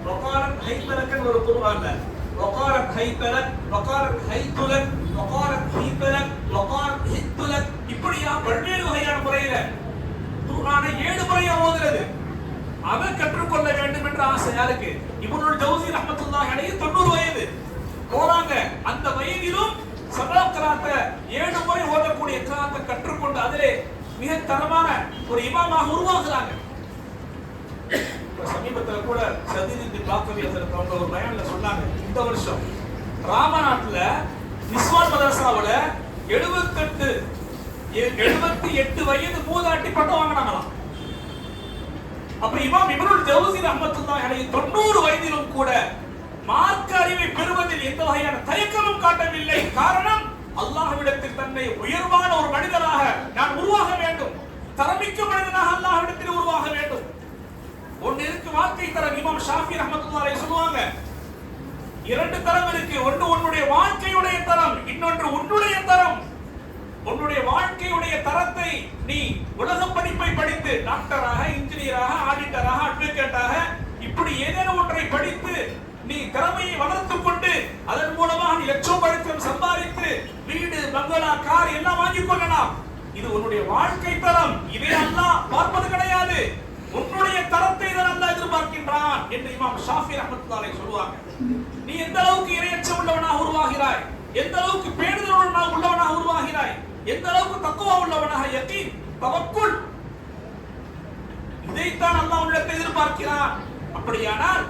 S3: வகாரத் ஹைத்தலக் ஒரு குர்ஆன்ல, வகாரத் ஹைத்தலக், வகாரத் ஹைத்துலக், வகாரத் ஹைத்தலக், வகாரத் ஹித்துலக், இப்படியா பல்வேறு வகையான முறையில குர்ஆனை 7 முறையா ஓதுறது. அதை கற்றுக்கொள்ள வேண்டும் என்ற ஆசை யாருக்கு? இப்னுல் ஜௌசி ரஹ்மத்துல்லாஹி அலைஹி 90 வயது போறாங்க. அந்த வயதிலும் சபா கிராத்தை 7 முறை ஓதக்கூடிய கிராத்தை கற்றுக்கொண்டு அதிலே மிக தரமான ஒரு இமாமாக உருவாக்குறாங்க. சமீபத்தில் கூட சதீதி பாக்கவி அவங்க ஒரு பயான்ல சொன்னாங்க, இந்த வருஷம் ராமநாட்டுல நிஸ்வான் மதரசாவுல 78 வயது மூதாட்டி பட்டம் வாங்கினாங்களாம். அப்ப இமாம் இப்னுல் ஜௌசி ரஹ்மத்துல்லாஹி அலைஹி 90 வயதிலும் கூட மார்க்க அறிவை பெறுவதில் எந்த வகையான தயக்கமும் காட்டவில்லை. காரணம், அல்லாஹ்விடத்தில் தன்னை உயர்வான ஒரு மனிதராக நான் உருவாக வேண்டும், தரமிக்க மனிதனாக அல்லாஹ்விடத்தில் உருவாக வேண்டும். ஒன்று இருக்கு வாழ்க்கை தரம். இமாம் ஷாஃபி ரஹ்மத்துல்லாஹி அலைஹி சொல்லுவாங்க, 2 தரம் இருக்கு. ஒன்று உன்னுடைய வாழ்க்கையுடைய தரம், இன்னொன்று உன்னுடைய தரம். உன்னுடைய வாழ்க்கையுடைய தரத்தை நீ உலக படிப்பை படித்து டாக்டராக, இன்ஜினியராக, ஆடிட்டராக, அட்வொகேட்டாக இப்படி ஏதேனும் ஒன்றை படித்து நீ திறமையை வளர்த்துக் கொண்டு அதன் மூலமாக நீ லட்சம் சம்பாதித்து வீடு, பங்களா, கார் எல்லாம் வாங்கிக் கொள்ளலாம். இது உன்னுடைய வாழ்க்கை தரம். இதை அல்லாஹ் பார்ப்பது கிடையாது. உன்னுடைய தரத்தை தான் அல்லாஹ் எதிர்பார்க்கின்றான் என்று இமாம் ஷாஃபி ரஹ்மத்துல்லாஹி அலைஹி சொல்லுவாங்க. நீ நீ எந்த அளவுக்கு இறையச்சம் உள்ளவனாக உருவாகிறாய், எந்த அளவுக்கு பேணுதல் உள்ளவனாக உருவாகிறாய், எந்த அளவுக்கு தக்குவா உள்ளவனாக, யகீன், தவக்குல், இதைத்தான் அல்லாஹ் உள்ளத்தை எதிர்பார்க்கிறான். அப்படியானால்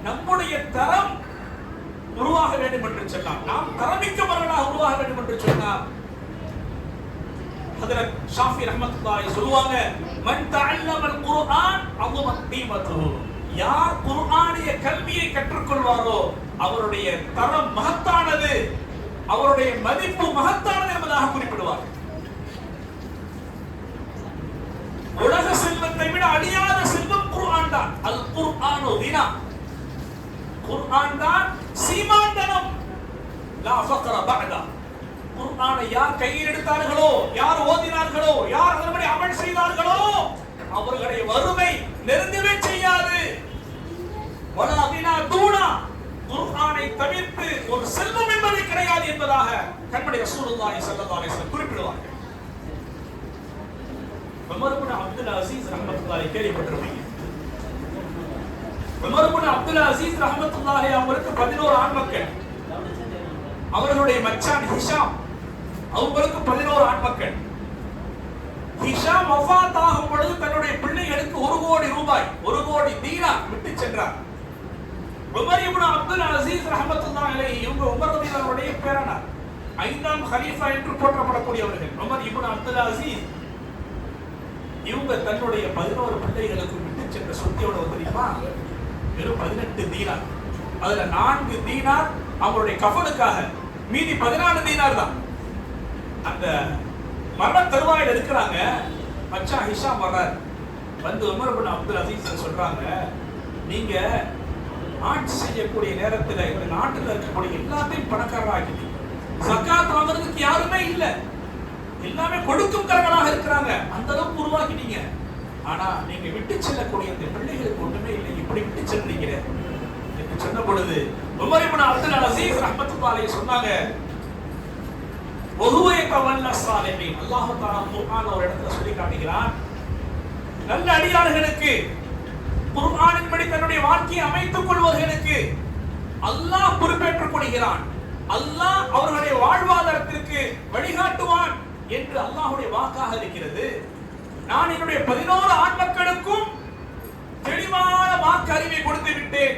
S3: நம்முடைய தரம் உருவாக வேண்டும் என்று சொன்னார், நாம் தரமிக்கவர்களாக உருவாக வேண்டும் என்று சொன்னார். ஹஜ்ரத் ஷாஃபி ரஹ்மத்துல்லாஹி சொல்லுவாங்க, மன் தஅல்லமல் குர்ஆன் அஸமத் கீமத்துஹு, யார் குர்ஆனிய கல்வியை கற்றுக்கொள்வாரோ அவருடைய தரம் மகத்தானது, அவருடைய மதிப்பு மகத்தானது என்பதாக குறிப்பிடுவார். உலக செல்வத்தை விட அழியாத செல்வம் குர்ஆன் தான். அல் குர்ஆனு தினா, குர்ஆன் தான் சீமாந்தனம். லா ஃபக்ர பஅதா. குர்ஆனை யார் கையில் எடுத்தார்களோ, யார் ஓதினார்களோ, யார் அதன்படி அமல் செய்தார்களோ அவர்களுடைய வறுமை நெருங்கவே செய்யாது. வலா தினா தூனா, குர்ஆனை தவிர்த்து ஒரு செல்வம் என்பது கிடையாது என்பதாக கண்மணி ரசூலுல்லாஹி ஸல்லல்லாஹு அலைஹி வஸல்லம் குறிப்பிடுவார்கள். உமர் இப்னு அப்துல் அசீஸ் ரஹ்மத்துல்லாஹி கேள்விப்பட்டிருப்பீங்க. உமர் இப்னு அப்துல் அசீஸ் ரஹ்மத்துல்லாஹி அவருக்கு 11 ஆண் மக்கள். அவர்களுடைய மச்சான் ஹிஷாம், அவங்களுக்கு 11 ஆண் மக்கள். ஹிஷாம் வஃபாத் ஆகும் பொழுது தன்னுடைய பிள்ளைகளுக்கு 1 கோடி ரூபாய், 1 கோடி தீனார் விட்டு சென்றார். உமர் இப்னு அப்துல் அசீஸ் ரஹ்மத்துல்லாஹி அலைஹி இவங்க உமர் ரலியல்லாஹுடைய பேரனார், 5ஆம் கலீஃபா என்று போற்றப்படக்கூடியவர்கள். உமர் இப்னு அப்துல் அசீஸ் இவங்க தன்னுடைய 11 பிள்ளைகளுக்கு விட்டு சென்ற சொத்து எவ்வளவு தெரியுமா? வெறும் 18 தீனார். அதுல 4 தீனார் அவங்களுடைய கஃபனுக்காக, மீதி 14 தீனார் தான். அந்த மரண தருவாயில் இருக்கிறாங்க. மச்சா ஹிஷாம் வர்றார், வந்து உமர் இப்னு அப்துல் அசீஸ் சொல்றாங்க, நீங்க ஆட்சி செய்யக்கூடிய நேரத்தில் இந்த நாட்டில் இருக்கக்கூடிய எல்லாத்தையும் பணக்காரராக்கிட்டீங்க, ஜகாத் வாங்குறதுக்கு யாருமே இல்லை, எல்லாமே கொடுக்கும் கரங்களாக இருக்கிறாங்க, அந்த அளவுக்கு உருவாக்கிட்டீங்க. ஆனா நீங்க விட்டு செல்லக்கூடிய இந்த பிள்ளைகளுக்கு ஒண்ணுமே இல்லை, இப்படி விட்டு செல்றீங்க என்று சொன்ன பொழுது உமர் இப்னு அப்துல் அசீஸ் ரஹ்மத்துல்லாஹி அலைஹி சொன்னாங்க, வஹுவ யதவல்ல ஸாலிஹீன். அல்லாஹ் தஆலா குர்ஆன்ல ஒரு இடத்துல சொல்லி காட்டுகிறான், நல்ல அடியார்களுக்கு, குர்ஆனின்படி தன்னுடைய வாழ்க்கையை அமைத்துக் கொள்வர்களுக்கு அல்லாஹ் பொறுப்பேற்றுக் கொள்கிறான், அல்லாஹ் அவர்களுடைய வாழ்வாதாரத்திற்கு வழிகாட்டுவான் என்று அல்லாஹ்வுடைய வாக்காக இருக்கிறது. நான் என்னுடைய 11 ஆண் மக்களுக்கும் தெளிவான வாக்கு அறிவை கொடுத்து விட்டேன்.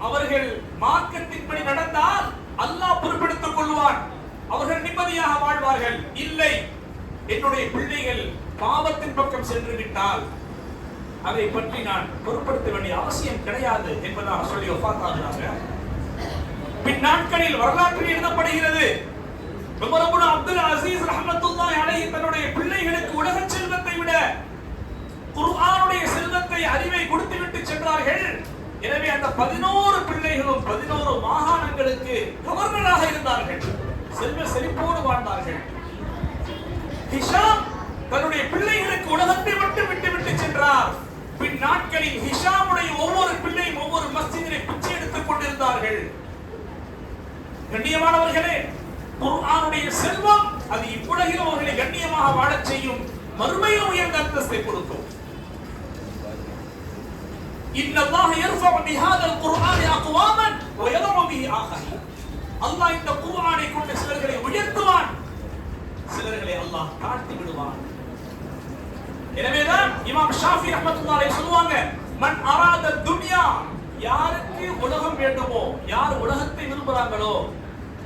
S3: அவர்கள் மார்க்கத்தின்படி நடந்தால் அல்லாஹ் பொறுப்பெடுத்துக் கொள்வான், அவர்கள் நிம்மதியாக வாழ்வார்கள். இல்லை, என்னுடைய பிள்ளைகள் பாவத்தின் பக்கம் சென்று விட்டால் அதை பற்றி நான் பொறுப்படுத்த வேண்டிய அவசியம் கிடையாது என்பதாக சொல்லி வஃபாத் ஆகிறாங்க. பின் நாட்களில் வரலாற்றில் எழுதப்படுகிறது, உமர் இப்னு அப்துல் அசீஸ் ரஹ்மத்துல்லாஹி அலைஹி தன்னுடைய பிள்ளைகளுக்கு உலக செல்வத்தை விட குர்ஆனுடைய செல்வத்தை, அறிவை கொடுத்து விட்டு சென்றார்கள். எனவே அந்த 11 பிள்ளைகளும் 11 மாகாணங்களுக்கு கவர்னராக இருந்தார்கள், செல்வ செழிப்போடு வாழ்ந்தார்கள். ஹிஷாம் தன்னுடைய பிள்ளைகளுக்கு உலகத்தை மட்டும் விட்டு சென்றார். பின் நாட்களில் ஹிஷாமுடைய ஒவ்வொரு பிள்ளையும் ஒவ்வொரு மஸ்ஜிதிலே பிச்சை எடுத்துக் கொண்டிருந்தார்கள். கண்ணியமானவர்களே, குர்ஆனுடைய செல்வம் அது இவ்வுலகில் அவர்களை கண்ணியமாக வாழச் செய்யும், மறுமையில் உயர்ந்த அந்தஸ்தை கொடுக்கும். இன்னல்லாஹ யர்ஃபஉ பிஹாதல் குர்ஆனி அக்வாமன் வ யதஉ பிஹி ஆகரீன். அல்லாஹ் இந்த குர்ஆனை கொண்டு சிலர்களை உயர்த்துவான், சிலர்களை அல்லாஹ் தாழ்த்தி விடுவான். எனவேதான் இமாம் ஷாஃபி ரஹ்மத்துல்லாஹி அலைஹி சொல்லுவாங்க, மன் அராத துன்யா, யாருக்கு உலகம் வேண்டுமோ, யார் உலகத்தை விரும்புறாங்களோ,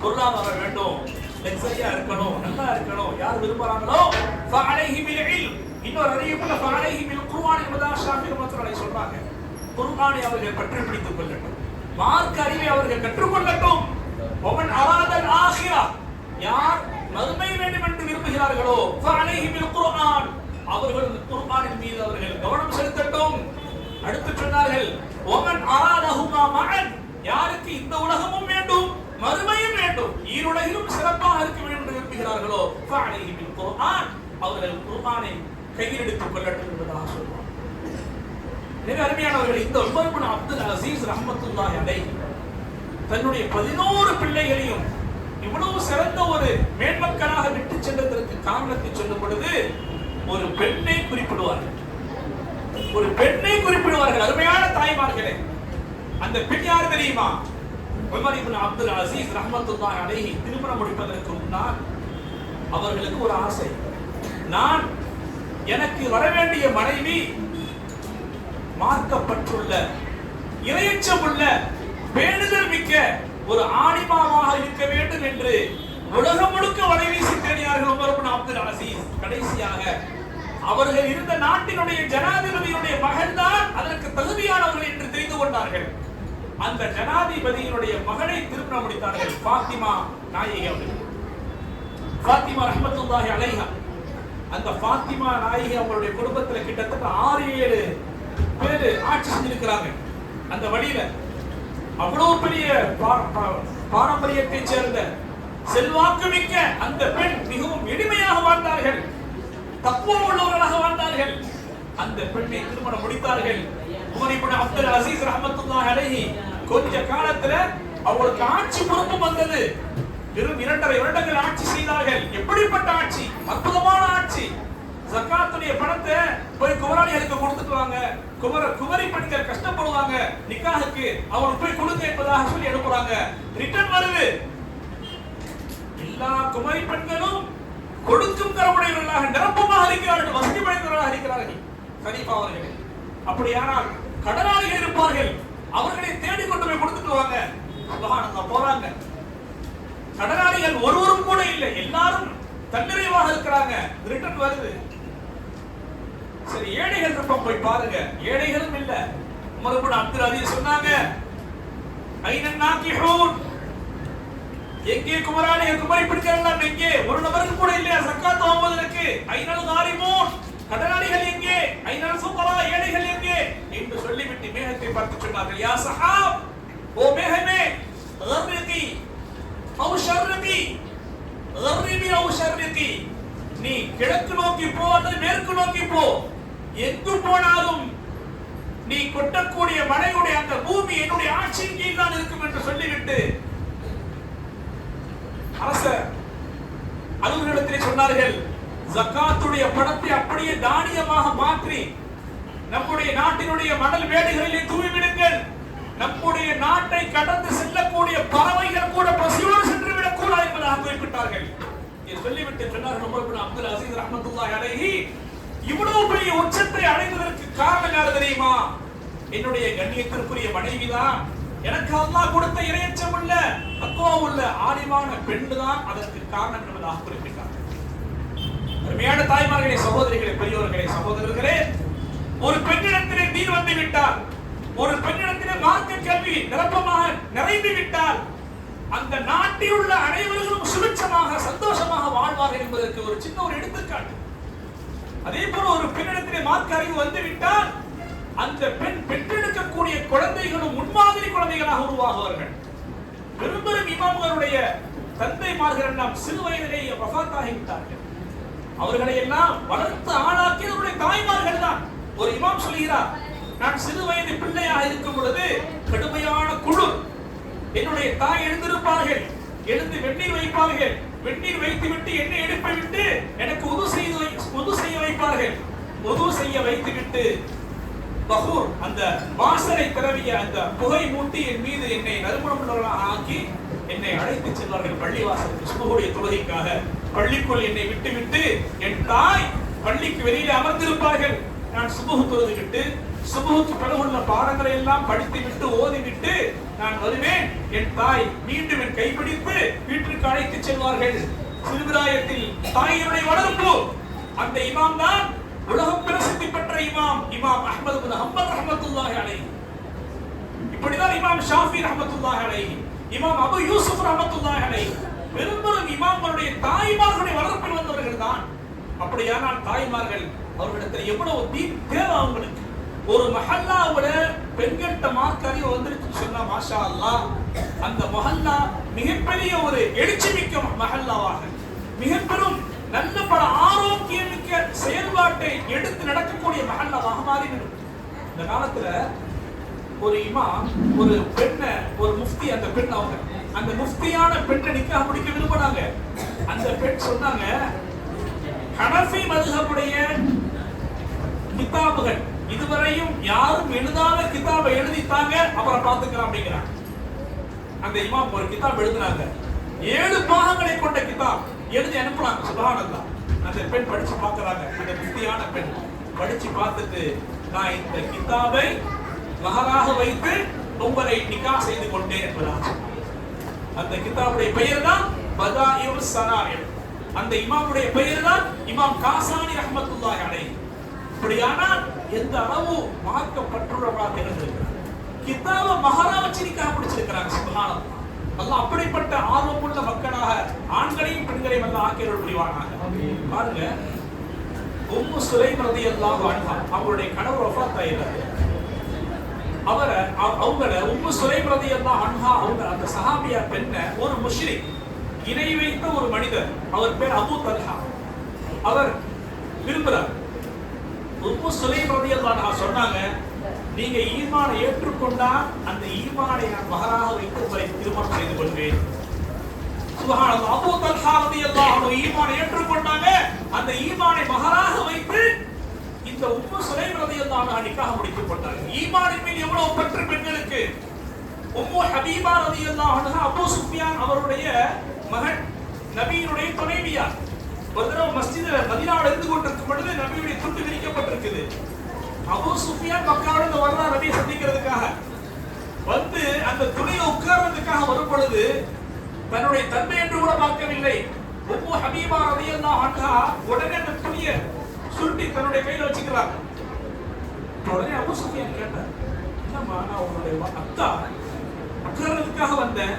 S3: பொருளாதாரம் வேண்டும், லக்ஸரியா இருக்கணும், நல்லா இருக்கணும், யார் விரும்புறாங்களோ ஃபஅலைஹி பில் இல்ம், இன்னொரு அறிவிப்புல ஃபஅலைஹி பில் குர்ஆன் என்பதாக ஷாஃபி ரஹ்மத்துல்லாஹி அலைஹி சொல்றாங்க. குர்ஆனை அவர்கள் பற்றி பிடித்துக் கொள்ளட்டும், மார்க்க அறிவை அவர்கள் கற்றுக்கொள்ளட்டும். வமன் அராதல் ஆகிரா, யார் மறுமை வேண்டும் என்று விரும்புகிறார்களோ ஃபஅலைஹி பில் குர்ஆன், அவர்கள் குர்ஆனின் மீது அவர்கள் கவனம் செலுத்தட்டும். அடுத்து சொன்னார்கள், வமன் அராதஹுமா மஅன், யாருக்கு இந்த உலகமும் வேண்டும் மறுமையும் வேண்டும், ஈருலகிலும் சிறப்பாக இருக்க வேண்டும் என்று விரும்புகிறார்களோ ஃபஅலைஹி பில் குர்ஆன், அவர்கள் குர்ஆனை கையில் எடுத்துக் கொள்ளட்டும் என்பதாக சொல்வார். மிக அருமையானவர்கள், இந்த உமர் இப்னு அப்துல் அசீஸ் ரஹ்மத்துல்லாஹி அலைஹி தன்னுடைய 11 பிள்ளைகளையும் இவ்வளவு சிறந்த ஒரு மேன்மக்களாக விட்டு சென்றதற்கு காரணத்தை சொல்லும் பொழுது ஒரு பெண்ணை குறிப்பிடுவார்கள், ஒரு பெண்ணை குறிப்பிடுவார்கள். அருமையான தாய்மார்களே, அந்த பெண் யார் தெரியுமா? உமர் இப்னு அப்துல் அசீஸ் ரஹ்மத்துல்லாஹி அலைஹி திருமணம் முடிப்பதற்கு முன்னால் அவர்களுக்கு ஒரு ஆசை, நான் எனக்கு வர வேண்டிய மனைவி மார்க்கப்பட்டுள்ள இறையச்சமுள்ள பேணுதல் மிக்க ஒரு ஆலிமாவாக இருக்க வேண்டும் என்று உலகம் முழுக்க வலைவீசி தேடினார்கள் உமர் இப்னு அப்துல் அசீஸ். கடைசியாக அவர்கள் இருந்த நாட்டினுடைய ஜனாதிபதியுடைய மகன் தான் அதற்கு தகுதியானவர்கள் என்று தெரிந்து கொண்டார்கள். அந்த ஜனாதிபதியினுடைய மகனை திருமணம் முடித்தார்கள், ஃபாத்திமா நாயகி அவர்கள். ஃபாத்திமா ரஹ்மத்துல்லாஹி அலைஹா. அந்த ஃபாத்திமா நாயகி அவங்களுடைய குடும்பத்தில் கிட்டத்தட்ட 6-7 பேர் ஆட்சி செஞ்சிருக்கிறாங்க. அந்த வழியில அவ்வளவு பெரிய பாரம்பரியத்தை சேர்ந்த செல்வாக்கு மிக்க அந்த பெண் மிகவும் எளிமையாக வாழ்ந்தார்கள், தக்குவா உள்ளவர்களாக வாழ்ந்தார்கள். அந்த பெண்ணை திருமணம் முடித்தார்கள். உமர் இப்னு அப்துல் அசீஸ் ரஹ்மத்துல்லாஹி அலைஹி கொஞ்ச காலத்துல அவங்களுக்கு ஆட்சி பொறுப்பு வந்தது. வெறும் 2.5 வருடங்கள் ஆட்சி செய்தார்கள். எப்படிப்பட்ட ஆட்சி, அற்புதமான ஆட்சி. ஜகாத்துடைய பணத்தை போய் குமராளிகளுக்கு கொடுத்துட்டு வாங்க, குமரி பெண்கள் கஷ்டப்படுவாங்க, நிக்காஹுக்கு அவங்களுக்கு போய் கொடுங்க என்பதாக சொல்லி அனுப்புறாங்க. ரிட்டர்ன் வருது, எல்லா குமரி பெண்களும் கொடுக்கும் கரமுடையவர்களாக நிரப்பமாக இருக்கிறார்கள், வசதி படைத்தவர்களாக இருக்கிறார்கள் கலீஃபா அவர்கள். அப்படியானால் கடனாளிகள் இருப்பார்கள், அவர்களை தேடி கொண்டு போய் கொடுத்துட்டு வாங்க. சுப்ஹானல்லாஹ், போறாங்க. கடனாளிகள் ஒருவரும் கூட இல்லை, எல்லாரும் தன்னிறைவாக இருக்கிறாங்க. ரிட்டர்ன் வருது. சரி, ஏழைகள் இருப்போம், போய் பாருங்க. ஏழைகளும் இல்ல. உமர் இப்னு அப்துல் அசீஸ் சொன்னாங்க, ஐன நாகிஹூன், எங்கே குமராளிகள், குமரி பிடிக்கிறார்கள் எங்கே? ஒரு நபருக்கு கூட இல்லையா சக்காத் வாங்குவதற்கு? ஐனல் காரிமூன், கடனாளிகள் எங்கே? ஐனல் ஃபுகரா, ஏழைகள் எங்கே என்று சொல்லிவிட்டு மேகத்தை பார்த்து சொன்னார்கள், யா சஹாப், ஓ மேகமே, கர்ரிகி அவ் ஷர்ரிகி, கர்ரிபி அவ் ஷர்ரிகி, நீ கிழக்கு நோக்கி போ அல்லது மேற்கு நோக்கி போ, எங்கு போனாலும் நீ கொட்டக்கூடிய மழையுடைய அந்த பூமி என்னுடைய ஆட்சியின் கீழ் தான் இருக்கும் என்று சொல்லிவிட்டு அரசர் அலுவலகத்திலே சொன்னார்கள், ஜகாத்துடைய பணத்தை அப்படியே தானியமாக மாற்றி நம்முடைய நாட்டினுடைய மணல் வேடுகளிலே தூவிவிடுங்கள். நம்முடைய நாட்டை கடந்து செல்லக்கூடிய பறவைகள் கூட பசியோடு சென்று விடக் கூடாது என்பதாக குறிப்பிட்டார்கள். சொல்லிவிட்டு சொன்னார்கள் உமர் இப்னு அப்துல் அசீஸ் ரஹ்மத்துல்லாஹி அலைஹி, இவ்வளவு பெரிய உச்சத்தை அடைந்ததற்கு காரணம் யார் தெரியுமா? என்னுடைய கண்ணியத்திற்குரிய மனைவிதான். எனக்கு அல்லாஹ் கொடுத்த இறையச்சம் உள்ள தக்வா உள்ள ஆலிமான பெண் தான் அதற்கு காரணம் என்பதாக குறிப்பிட்டார். அருமையான தாய்மார்களே, சகோதரிகளே, பெரியோர்களே, சகோதரர்களே, ஒரு பெண்ணிடத்திலே தீன் வந்து விட்டால், ஒரு பெண்ணிடத்திலே மார்க்க கல்வி நிரப்பமாக நிறைந்து விட்டால், அந்த நாட்டில் உள்ள அனைவர்களும் சுபிட்சமாக சந்தோஷமாக வாழ்வார்கள் என்பதற்கு ஒரு சின்ன ஒரு எடுத்துக்காட்டு. அதே போல ஒரு பெண்ணிடத்திலே மார்க்க அறிவு வந்து விட்டால் அந்த பெண் பெற்றெடுக்கக்கூடிய குழந்தைகளும் முன்மாதிரி குழந்தைகளாக உருவாகுவார்கள். பெரும்பெரும் இமாம்களுடைய தந்தைமார்கள் எல்லாம் சிறு வயதிலேயே வஃபாத்தாகி விட்டார்கள். அவர்களை எல்லாம் வளர்த்து ஆளாக்கியவருடைய தாய்மார்கள் தான். ஒரு இமாம் சொல்கிறார், நான் சிறு வயது பிள்ளையாக இருக்கும் பொழுது கடுமையான குளிர், என்னுடைய தாய் எழுந்திருப்பார்கள், எழுந்து வெந்நீர் வைப்பார்கள், வெந்நீர் வைத்து விட்டு எண்ணெய் எடுப்பை விட்டு எனக்கு உது செய்ய வைப்பார்கள். உது செய்ய வைத்து விட்டு பஹூர், அந்த வாசனை திரவிய அந்த புகை மூட்டி என் மீது என்னை நறுமணமுள்ளவர்களாக ஆக்கி என்னை அழைத்து செல்வார்கள் பள்ளிவாசலுக்கு சுபஹுடைய தொழுகைக்காக. பள்ளிக்குள் என்னை விட்டு என் தாய் பள்ளிக்கு வெளியிலே அமர்ந்திருப்பார்கள். நான் சுபஹு தொழுது விட்டு சுபஹுக்கு பிறகுள்ள பாடங்களை எல்லாம் படித்து விட்டு ஓதி விட்டு நான் வருவேன். என் தாய் மீண்டும் என் கைப்பிடித்து வீட்டிற்கு அழைத்து செல்வார்கள். சிறுபிராயத்தில் தாயினுடைய வளர்ப்பு. அந்த இமாம் தான் உலகம் பிரசித்தி பெற்ற இமாம் அஹ்மத் இப்னு ஹம்பல் ரஹ்மத்துல்லாஹி அலைஹி. இப்படிதான் இமாம் ஷாஃபி ரஹ்மத்துல்லாஹி அலைஹி, இமாம் அபு யூசுப் ரஹ்மத்துல்லாஹி அலைஹி, பெரும்பெரும் இமாம்களுடைய தாய்மார்களுடைய வளர்ப்பில் வந்தவர்கள் தான். அப்படியானால் தாய்மார்கள் அவர்களிடத்தில் எவ்வளவு தீன் தேவை அவங்களுக்கு. ஒரு மஹல்லாவுல பெண்கள்கிட்ட மார்க்க அறிவு வந்துருச்சுன்னு சொன்னா மாஷா அல்லாஹ், அந்த மஹல்லா மிகப்பெரிய ஒரு எழுச்சி மிக்க மஹல்லாவாக, மிகப்பெரும் நல்ல பல ஆரோக்கியமிக்க செயல்பாட்டை எடுத்து நடக்கக்கூடிய மஹல்லாவாக மாறிவிடும். இந்த காலத்துல ஒரு இமாம் ஒரு பெண்ணை, ஒரு முஃப்தி, அந்த பெண் அவங்க அந்த முஃப்தியான பெண்ணை நிக்காஹ் முடிக்க விரும்பினாங்க. அந்த பெண் சொன்னாங்க, ஹனஃபி மதுஹபுடைய கிதாபுகள் இதுவரையும் யாரும் எழுதாத கிதாபை எழுதித்தாங்க, அப்புறம் பார்த்துக்கலாம் அப்படிங்கிறாங்க. அந்த இமாம் ஒரு கிதாப் எழுதினாங்க. 7 பாகங்களை கொண்ட கிதாப் எழுதி அனுப்புறாங்க. சுப்ஹானல்லாஹ். அந்த பெண் படிச்சு பார்க்கறாங்க. அந்த முஃப்தியான பெண் படிச்சு பார்த்துட்டு, நான் இந்த கிதாபை மஹராக வைத்து உங்களை நிக்காஹ் செய்து கொண்டேன் என்பதாக சொன்னாங்க. அந்த கிதாபுடைய பெயர் தான் பதாயிஉஸ் ஸனாஇர். அந்த இமாமுடைய பெயர் தான் இமாம் காசானி ரஹ்மத்துல்லாஹி அலைஹி. அப்படியானால் எந்த அளவு மார்க்கப்பற்றுள்ளவராக இருந்திருக்கிறார். கிதாபை மஹரா வச்சு நிக்காஹ் முடிச்சிருக்கிறாங்க. சுப்ஹானல்லாஹ். அல்லாஹ் அப்படிப்பட்ட ஆர்வமுள்ள மக்களாக ஆண்களையும் பெண்களையும் எல்லாம் ஆக்கியருள் புரிவானாக. பாருங்க, உம்மு சுலைம் ரலியல்லாஹு அன்ஹா அவருடைய கணவர் வஃபாத் ஆயிட்டார். அவங்கள உம்மு சுலைம் ரலியல்லாஹு அன்ஹா அவங்க அந்த சஹாபியா பெண்ணை ஒரு முஷ்ரிக் இணை வைத்த ஒரு மனிதர், அவர் பேர் அபூ தல்ஹா, அவர் விரும்புறார். உம்மு சுலைம் ரலியல்லாஹு அன்ஹா சொன்னாங்க, நீங்க ஈமானை ஏற்றுக்கொண்டா அந்த ஈமானை நான் மஹராக வைத்து உங்களை திருமணம் செய்து கொள்வேன். சுப்ஹானல்லாஹ். அபூ தல்ஹா ரலியல்லாஹு அன்ஹு ஈமானை ஏற்றுக்கொண்டாங்க. அந்த ஈமானை மஹராக வைத்து இந்த உம்மு சுலைம் ரலியல்லாஹு அன்ஹா நிக்காஹ் முடித்துக் கொண்டாங்க. ஈமானின் மீது எவ்வளவு பற்று பெண்களுக்கு! உம்மு ஹபீபா ரலியல்லாஹு அன்ஹா அபூ சுஃபியான் அவருடைய மகன், நபியினுடைய துணைவியார். ஒரு தடவை மஸ்ஜித் மதீனாவில் இருந்து கொண்டிருக்கும் பொழுது நபியுடைய துண்டு விரிக்கப்பட்டிருக்குது. அபூ சுஃபியான் மக்காவிலிருந்து வர்றார் நபியை சந்திக்கிறதுக்காக. வந்து அந்த துணியை உட்கார்றதுக்காக வரும் பொழுது தன்னுடைய தன்மை என்று கூட பார்க்கவில்லை. உம்மு ஹபீபா ரலியல்லாஹு அன்ஹா உடனே அந்த துணியை சுருட்டி தன்னுடைய கையில வச்சுக்கிறாங்க. உடனே அபூ சுஃபியான் கேட்டார், என்னம்மா, நான் உங்களுடைய அக்கா உட்கார்றதுக்காக வந்தேன்,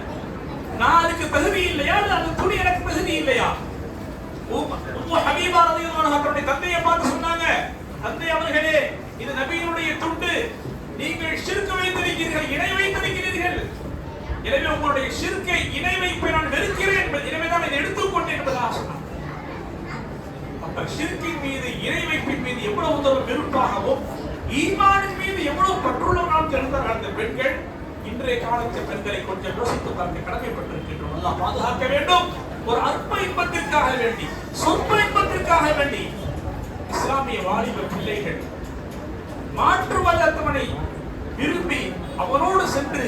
S3: நான் அதுக்கு தகுதி இல்லையா, அந்த துணி எனக்கு தகுதி இல்லையா? உம்மு ஹபீபா ரலியல்லாஹு அன்ஹா தன்னுடைய தந்தையை பார்த்து சொன்னாங்க, தந்தை அவர்களே, இது நபியினுடைய துண்டு, நீங்கள் ஷிர்க் வைத்திருக்கிறீர்கள், இணை வைத்திருக்கிறீர்கள், எனவே உங்களுடைய ஷிர்க்கை, இணை வைப்பை நான் வெறுக்கிறேன், எனவே தான் இதை எடுத்துக்கொண்டேன் என்பதாக சொன்னாங்க. அப்ப ஷிர்க்கின் மீது, இணை வைப்பின் மீது எவ்வளவு தூரம் வெறுப்பாகவும் ஈமானின் மீது எவ்வளவு பற்றுள்ளவர்களாக இருந்தார்கள் அந்த பெண்கள். இன்றைய காலத்து பெண்களை கொஞ்சம் யோசித்து பார்க்க கடமைப்பட்டிருக்கின்றோம். அல்லாஹ் பாதுகாக்க வேண்டும். ஒரு அற்ப இன்பத்திற்காக வேண்டி, சொற்ப இன்பத்திற்காக வேண்டி இஸ்லாமிய வாலிப பிள்ளைகள் மாற்று மதத்தவனை விரும்பி அவனோடு சென்று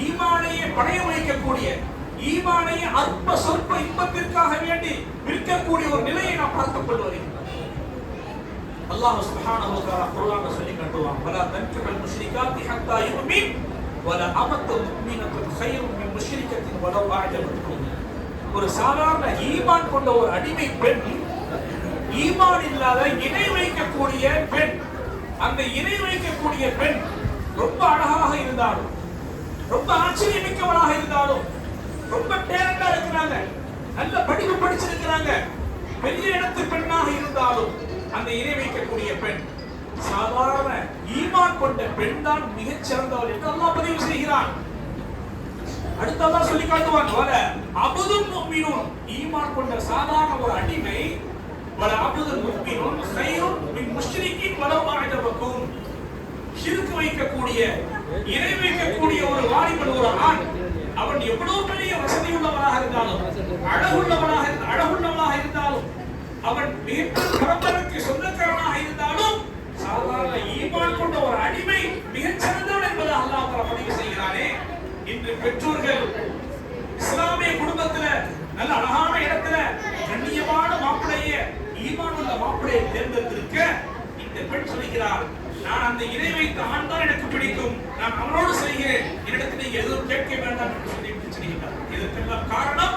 S3: ஈமானையே பணைய வைக்கக்கூடிய, ஈமானையே அற்ப சொற்ப இன்பத்திற்காக வேண்டி விற்கக்கூடிய ஒரு நிலையை நாம் பார்த்துக் கொண்டு வருகிறோம். அல்லாஹ் சுப்ஹானஹு வ தஆலா குர்ஆன்ல சொல்லி காட்டுவான், வலா தன்கிஹுல் முஷ்ரிகாத்தி ஹத்தா யுமின் வலா அமத்து முஃமினத்துன் கைரும் மின் முஷ்ரிகத்தின் வலவ் அஅஜபத்துக்கும். ஒரு சாதாரண ஈமான் கொண்ட ஒரு அடிமை பெண், ஈமான் இல்லாத இணை வைக்கக்கூடிய பெண், அந்த இணை வைக்கக்கூடிய பெண் ரொம்ப அழகாக இருந்தாலும், ரொம்ப ஆச்சரியமிக்கவளாக இருந்தாலும், ரொம்ப டேலண்டா இருக்கிறாங்க, நல்ல படிப்பு படிச்சிருக்கிறாங்க, பெரிய இடத்து பெண்ணாக இருந்தாலும், அந்த இணை வைக்கக்கூடிய பெண் சாதாரண ஈமான் கொண்ட பெண் தான் மிகச் சிறந்தவள் என்று அல்லாஹ் பதிவு செய்கிறான். அடுத்ததான் சொல்லி காட்டுவான், வல அபுதுல் முஃமினூன், ஈமான் கொண்ட சாதாரண ஒரு அடிமை, வல அபுதுல் முஃமினூன் கைரும் மின் முஷ்ரிகின் வலவ் அஅஜபக்கும். ஷிர்க் வைக்கக்கூடிய, இணை வைக்கக்கூடிய ஒரு வாலிபன், ஒரு ஆண், அவன் எவ்வளவு பெரிய வசதி உள்ளவனாக இருந்தாலும், அழகுள்ளவனாக இருந்தாலும், அவன் மிகப்பெரிய பரம்பரைக்கு சொந்தக்காரனாக இருந்தாலும், சாதாரண ஈமான் கொண்ட ஒரு அடிமை மிகச் சிறந்தவன் என்பதை அல்லாஹ் தஆலா பதிவு செய்கிறானே. இன்று பெற்றோர்கள் இஸ்லாமிய குடும்பத்துல நல்ல அழகான இடத்துல கண்ணியமான மாப்பிளைய, ஈமான் உள்ள மாப்பிளையை தேர்ந்தெடுத்திருக்க இந்த பெண் சொல்கிறார், நான் அந்த இணை வைத்த ஆண் தான் எனக்கு பிடிக்கும், நான் அவனோடு செய்கிறேன், என்னிடத்தில் நீங்க எதுவும் கேட்க வேண்டாம் என்று சொல்லி சொல்கிறார். இதற்கெல்லாம் காரணம்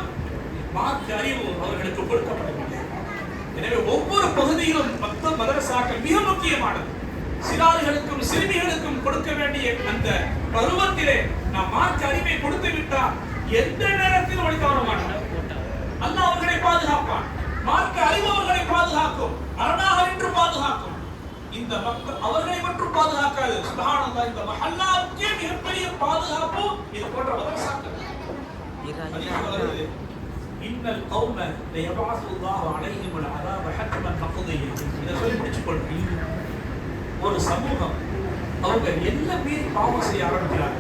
S3: மார்க்க அறிவு அவர்களுக்கு கொடுக்கப்படவில்லை. எனவே ஒவ்வொரு பகுதியிலும் மதரசாக்கள் மிக முக்கியமானது. சிறார்களுக்கும் சிறுமிகளுக்கும் கொடுக்க வேண்டிய அந்த பருவத்திலே நாம் மார்க்க அறிவை கொடுத்து விட்டால் எந்த நேரத்திலும் வழி தவற மாட்டார். அல்லாஹ் அவர்களை பாதுகாப்பான். மார்க்க அறிவு அவர்களை பாதுகாக்கும், அரணாக என்று பாதுகாக்கும். இந்த மக்கள் அவர்களை மட்டும் பாதுகாக்காது, சுப்ஹானல்லாஹ், இந்த மஹல்லாவுக்கே மிகப்பெரிய பாதுகாப்பு இது போன்ற மதரசாக்கள். இன்னல் கௌம லயபஅஸுல்லாஹு அலைஹிமுல் அஸாப ஹத்மன் மக்தியா. இதை சொல்லி முடிச்சுக்கொள்றேன். ஒரு சமூகம் அவங்க எல்லை மீறி பாவம் செய்ய ஆரம்பிக்கிறாங்க.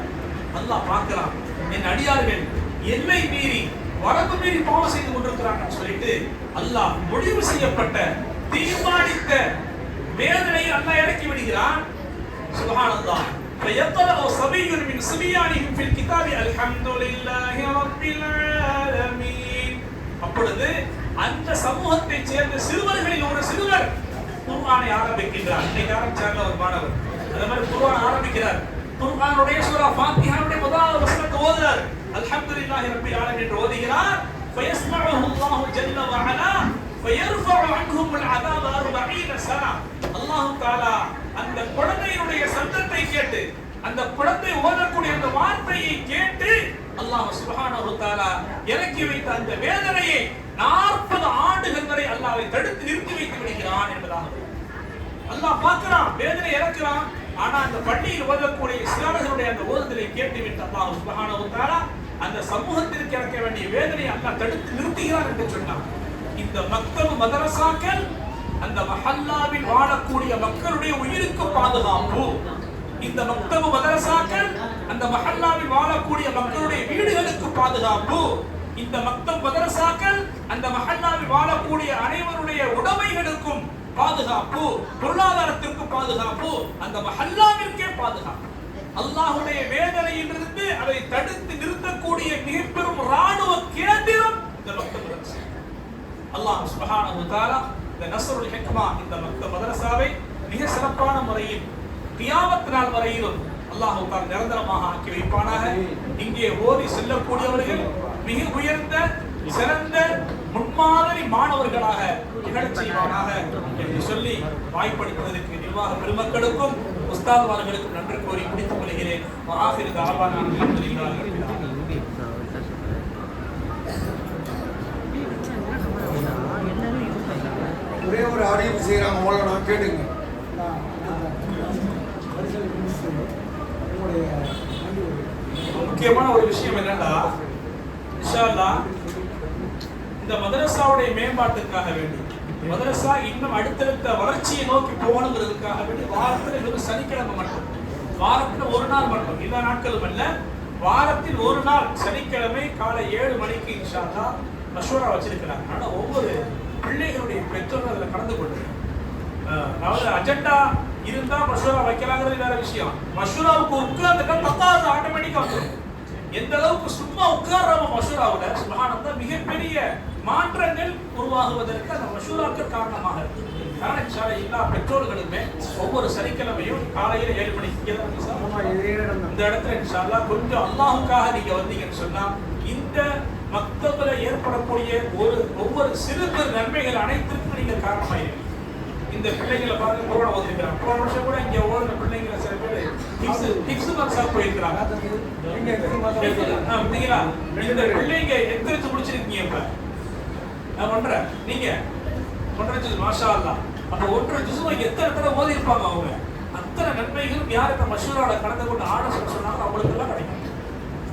S3: அல்லாஹ் பார்க்கிறான், என் அடியார்கள் எல்லை மீறி, வரம்பு மீறி பாவம் செய்து கொண்டிருக்கிறாங்கன்னு சொல்லிட்டு அல்லாஹ் முடிவு செய்யப்பட்ட, தீர்மானித்த வேதனையை அல்லாஹ் இறக்கி விடுகிறான். சுப்ஹானல்லாஹ். فيقرأ صبي من صبيانهم في الكتاب الحمد لله رب العالمين. அப்பொழுது அந்த சமூகத்தை சேர்ந்த சிறுவர்களில் ஒரு சிறுவர் குர்ஆனை ஆரம்பிக்கிறார். இன்னைக்கு ஆரம்பிச்சாங்க ஒரு மாணவர், அந்த மாதிரி குர்ஆன் ஆரம்பிக்கிறார். குர்ஆனுடைய சூரா ஃபாத்திஹாவுடைய முதல் வசனத்தை ஓதுறார். அல்ஹம்துலில்லாஹி ரப்பில் ஆலமீன் என்று ஓதுகிறார். فيسمعه الله جل وعلا ويرفع عنهم العذاب 40 سنه. அல்லாஹ் தஆலா அந்த குழந்தையினுடைய சத்தத்தை கேட்டு, அந்த குழந்தை ஓதக்கூடிய அந்த வார்த்தையை கேட்டு அல்லாஹ் சுப்ஹானஹு வ தஆலா இறக்கி வைத்த அந்த வேதனையை 40 ஆண்டுகள் வரை அல்லாஹ்வை தடுத்து நிறுத்தி வைத்து விடுகிறான் என்பதாக அல்லாஹ் பார்க்கிறான், வேதனை இறக்குறான். ஆனா அந்த பள்ளியில் ஓதக்கூடிய இஸ்லாமியர்களுடைய அந்த ஓதுதலை கேட்டுவிட்டு அல்லாஹ் சுப்ஹானஹு வ தஆலா அந்த சமூகத்திற்கு இறக்க வேண்டிய வேதனையை அல்லாஹ் தடுத்து நிறுத்துகிறான் என்று சொன்னான். இந்த மக்தபு மதரசாக்கள் அந்த மஹல்லாவில் வாழக்கூடிய மக்களுடைய உயிருக்கு பாதுகாப்பு. இந்த மக்தபு மதரசாக்கள் அந்த மஹல்லாவில் வாழக்கூடிய மக்களுடைய வீடுகளுக்கு பாதுகாப்பு. இந்த மக்தப் மதரசாக்கள் அந்த மஹல்லாவில் வாழக்கூடிய அனைவருடைய உடைமைகளுக்கும் பாதுகாப்பு, பொருளாதாரத்திற்கு பாதுகாப்பு, அந்த மஹல்லாவிற்கே பாதுகாப்பு. அல்லாஹ்வுடைய வேதனையிலிருந்து அதை தடுத்து நிறுத்தக்கூடிய மிகப்பெரும் ராணுவ கேந்திரம் இந்த மக்தப் மதரசா. அல்லாஹ் சுப்ஹானஹு வ தஆலா இந்த நஸ்ருல் ஹிக்மா இந்த மக்தப் மதரசாவை மிக சிறப்பான முறையில் கியாமத் நாள் வரையிலும் அல்லாஹ் தஆலா நிரந்தரமாக ஆக்கி வைப்பானாக. இங்கே ஓதி செல்லக்கூடியவர்கள் மிக உயர்ந்த சிறந்த முன்மாதிரி மாணவர்களாக நிகழச் செய்வானாக என்று சொல்லி வாய்ப்படுத்துவதற்கு நிர்வாக பெருமக்களுக்கும் உஸ்தாத்மார்களுக்கும் நன்றி கூறி முடித்துக் கொள்கிறேன். ஆகிரு தாவானா அல்ஹம்துலில்லாஹி ரப்பில் ஆலமீன்.
S4: ஒரே ஒரு அறிவு செய்யறாங்க, மௌலானா கேட்டுங்க.
S3: முக்கியமான ஒரு விஷயம் என்னன்னா, இன்ஷா அல்லாஹ் இந்த மதரசாவுடைய மேம்பாட்டுக்காக வேண்டி, மதரசா இன்னும் அடுத்தடுத்த வளர்ச்சியை நோக்கி போகணுங்கிறதுக்காக வேண்டி வாரத்தில் ஒரு சனிக்கிழமை மட்டும், வாரத்தில் ஒரு நாள் மட்டும், எல்லா நாட்களும் அல்ல, வாரத்தில் ஒரு நாள் சனிக்கிழமை காலை 7 மணிக்கு இன்ஷா அல்லாஹ் மஷூரா வச்சிருக்கிறாங்க. ஆனா ஒவ்வொரு பிள்ளைகளுடைய பெற்றோர்கள் அதில் கலந்து கொள்ளுங்க. அதாவது அஜெண்டா இருந்தா மஷூரா வைக்கலாங்கிறது வேற விஷயம். மஷூராவுக்கு உட்கார்ந்துட்டா 10வது ஆட்டோமேட்டிக்கா வந்துடும். எந்த அளவுக்கு சும்மா உட்கார்றாம மஷூராவுல சுப்ஹானல்லாஹ் மிகப்பெரிய மாற்றங்கள் உருவாகுவதற்கு அந்த மஷூராக்கள் காரணமாக இருக்கு. அதனால இன்ஷா அல்லாஹ் எல்லா பெற்றோர்களுமே ஒவ்வொரு சனிக்கிழமையும் காலையில 7 மணிக்கு இந்த இடத்துல இன்ஷா அல்லாஹ் கொஞ்சம் அல்லாஹ்வுக்காக நீங்க வந்தீங்கன்னு சொன்னா இந்த மக்தப்ல ஏற்படக்கூடிய ஒவ்வொரு சிறு பெரு நன்மைகள் அனைத்திற்கும் நீங்க காரணமாயிருக்கீங்க. இந்த பிள்ளைகளை பார்த்து குர்ஆன் ஓதிக்கிறாங்க. போன வருஷம் கூட இங்க ஓடுன பிள்ளைங்களை சில பேர் ஹிஃப்ஸ் மக்ஸா போயிருக்காங்க. அப்படிங்களா? இந்த பிள்ளைங்க எத்தனை முடிச்சிருக்கீங்க? இப்ப நான் பண்றேன், நீங்க 1.5 ஜுஸ் மாஷா அல்லாஹ். அப்ப 1.5 ஜுஸ் எத்தனை தடவை ஓதி இருப்பாங்க அவங்க. அத்தனை நன்மைகளும் யார் இந்த மஷூராவோட கலந்து கொண்டு ஆட சொன்னாங்க அவங்களுக்கு எல்லாம் கிடைக்கும்.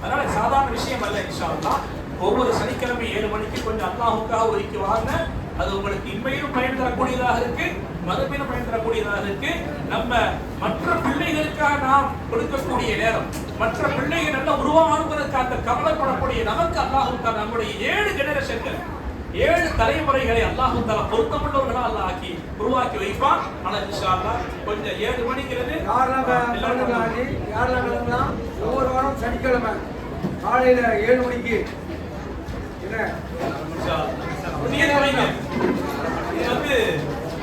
S3: அதனால சாதாரண விஷயம் அல்ல. இன்ஷா அல்லாஹ் ஒவ்வொரு சனிக்கிழமை 7 மணிக்கு கொஞ்சம் அல்லாஹ்வுக்காக ஒதுக்கி வாங்க. அது உங்களுக்கு இன்மையிலும் பயன் தரக்கூடியதாக இருக்கு, மறுமையிலும் பயன் தரக்கூடியதாக இருக்கு. நம்ம மற்ற பிள்ளைகளுக்காக நாம் கொடுக்கக்கூடிய நேரம், மற்ற பிள்ளைகள் நல்லா உருவாகுவதற்காக கவலைப்படக்கூடிய நமக்கு அல்லாஹ் தஆலா நம்முடைய 7 ஜெனரேஷன்கள் 7 தலைமுறைகளை அல்லாஹ் தஆலா பொருத்தமுள்ளவர்களா அல்லாஹ் ஆக்கி உருவாக்கி வைப்பான். ஆனால் இன்ஷா அல்லாஹ் கொஞ்சம் 7 மணிங்கிறது
S4: யாரெல்லாம் கிளம்பலாம்? ஒவ்வொரு வாரம் சனிக்கிழமை காலையில 7 மணிக்கு என்ன
S3: இது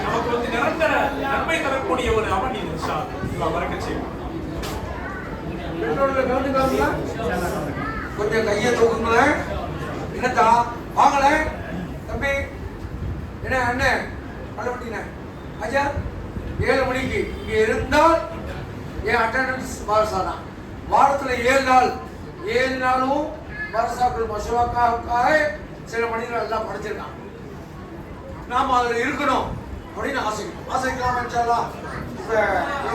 S3: நமக்கு நிரந்தர நன்மை தரக்கூடிய ஒரு அமல். இது இன்ஷா அல்லாஹ் பரக்கத் செய்வான்.
S4: பெற்றோர்கள் கலந்துக்கலாங்களா? கொஞ்சம் கையை தூக்குங்களேன். என்னத்தா வாங்கல தம்பி, என்ன அண்ணன் கலப்பட்டீங்க ஐயா 7 மணிக்கு இங்க இருந்தால் என் அட்டண்டன்ஸ் பாரசா தான். வாரத்தில் 7 நாளும் பாரசாக்கள் மசோவாக்காக சில மனிதர்கள் எல்லாம் படிச்சிருக்காங்க. நாம் அதில் இருக்கணும் அப்படின்னு ஆசைக்கலாம். இன்ஷாஅல்லாஹ்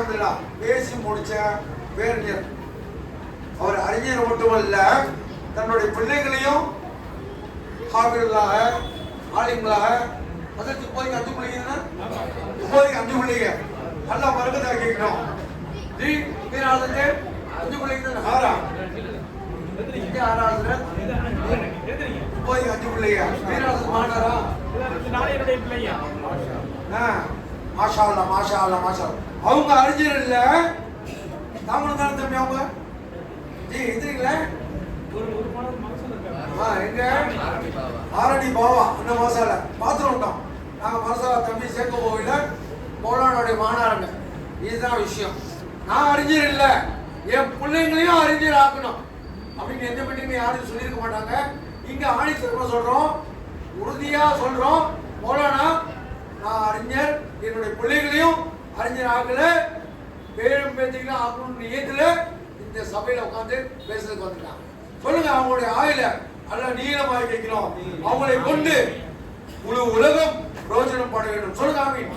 S4: இப்போ பேசி முடிச்ச பேரறிஞர், அவர் அறிஞர் மட்டுமல்ல, தன்னுடைய பிள்ளைகளையும் ஹாஃபிர்களாக ஆலிம்களாக அதற்கு இப்போதைக்கு 5 பிள்ளைங்கன்னா இப்போதைக்கு 5 பிள்ளைங்க நல்லா பறக்கத்தை கேட்கணும். வீராளுக்கு 5 பிள்ளைங்க ஹாரா ஆறாவது இப்போதைக்கு 5 பிள்ளைங்க வீராளுக்கு மாட்டாரா மாஷா அல்லா மாஷா அல்லா மாஷா. அவங்க அறிஞர் இல்ல, தாமரம் தானே தம்பி அவங்க ஜி எந்திரிங்களே. எங்க ஆரணி பாவா அந்த மசாலா பார்த்துருந்தோம். நாங்கள் மசாலா தம்பி சேர்க்க போகல, மௌலானுடைய மாணவருங்க. இதுதான் விஷயம். நான் அறிஞர் இல்லை, என் பிள்ளைங்களையும் அறிஞர் ஆக்கணும் அப்படின்னு எந்த மீட்டிங்கும் யாரும் சொல்லியிருக்க மாட்டாங்க. இங்க ஆணித்தரமா சொல்றோம், உறுதியா சொல்றோம், மௌலானா நான் அறிஞர், என்னுடைய பிள்ளைகளையும் அறிஞர் ஆக்கல, பேரும் பேத்திகளும் ஆக்கணும்னு ஏத்துல இந்த சபையில உட்காந்து பேசுறதுக்கு வந்துட்டாங்க. சொல்லுங்க, அவங்களுடைய ஆயில அல்ல நீளமாக கேட்கிறோம். அவங்களை கொண்டு முழு உலகம் பிரயோஜனம் பட வேண்டும். சொல்லுங்க ஆமீன்.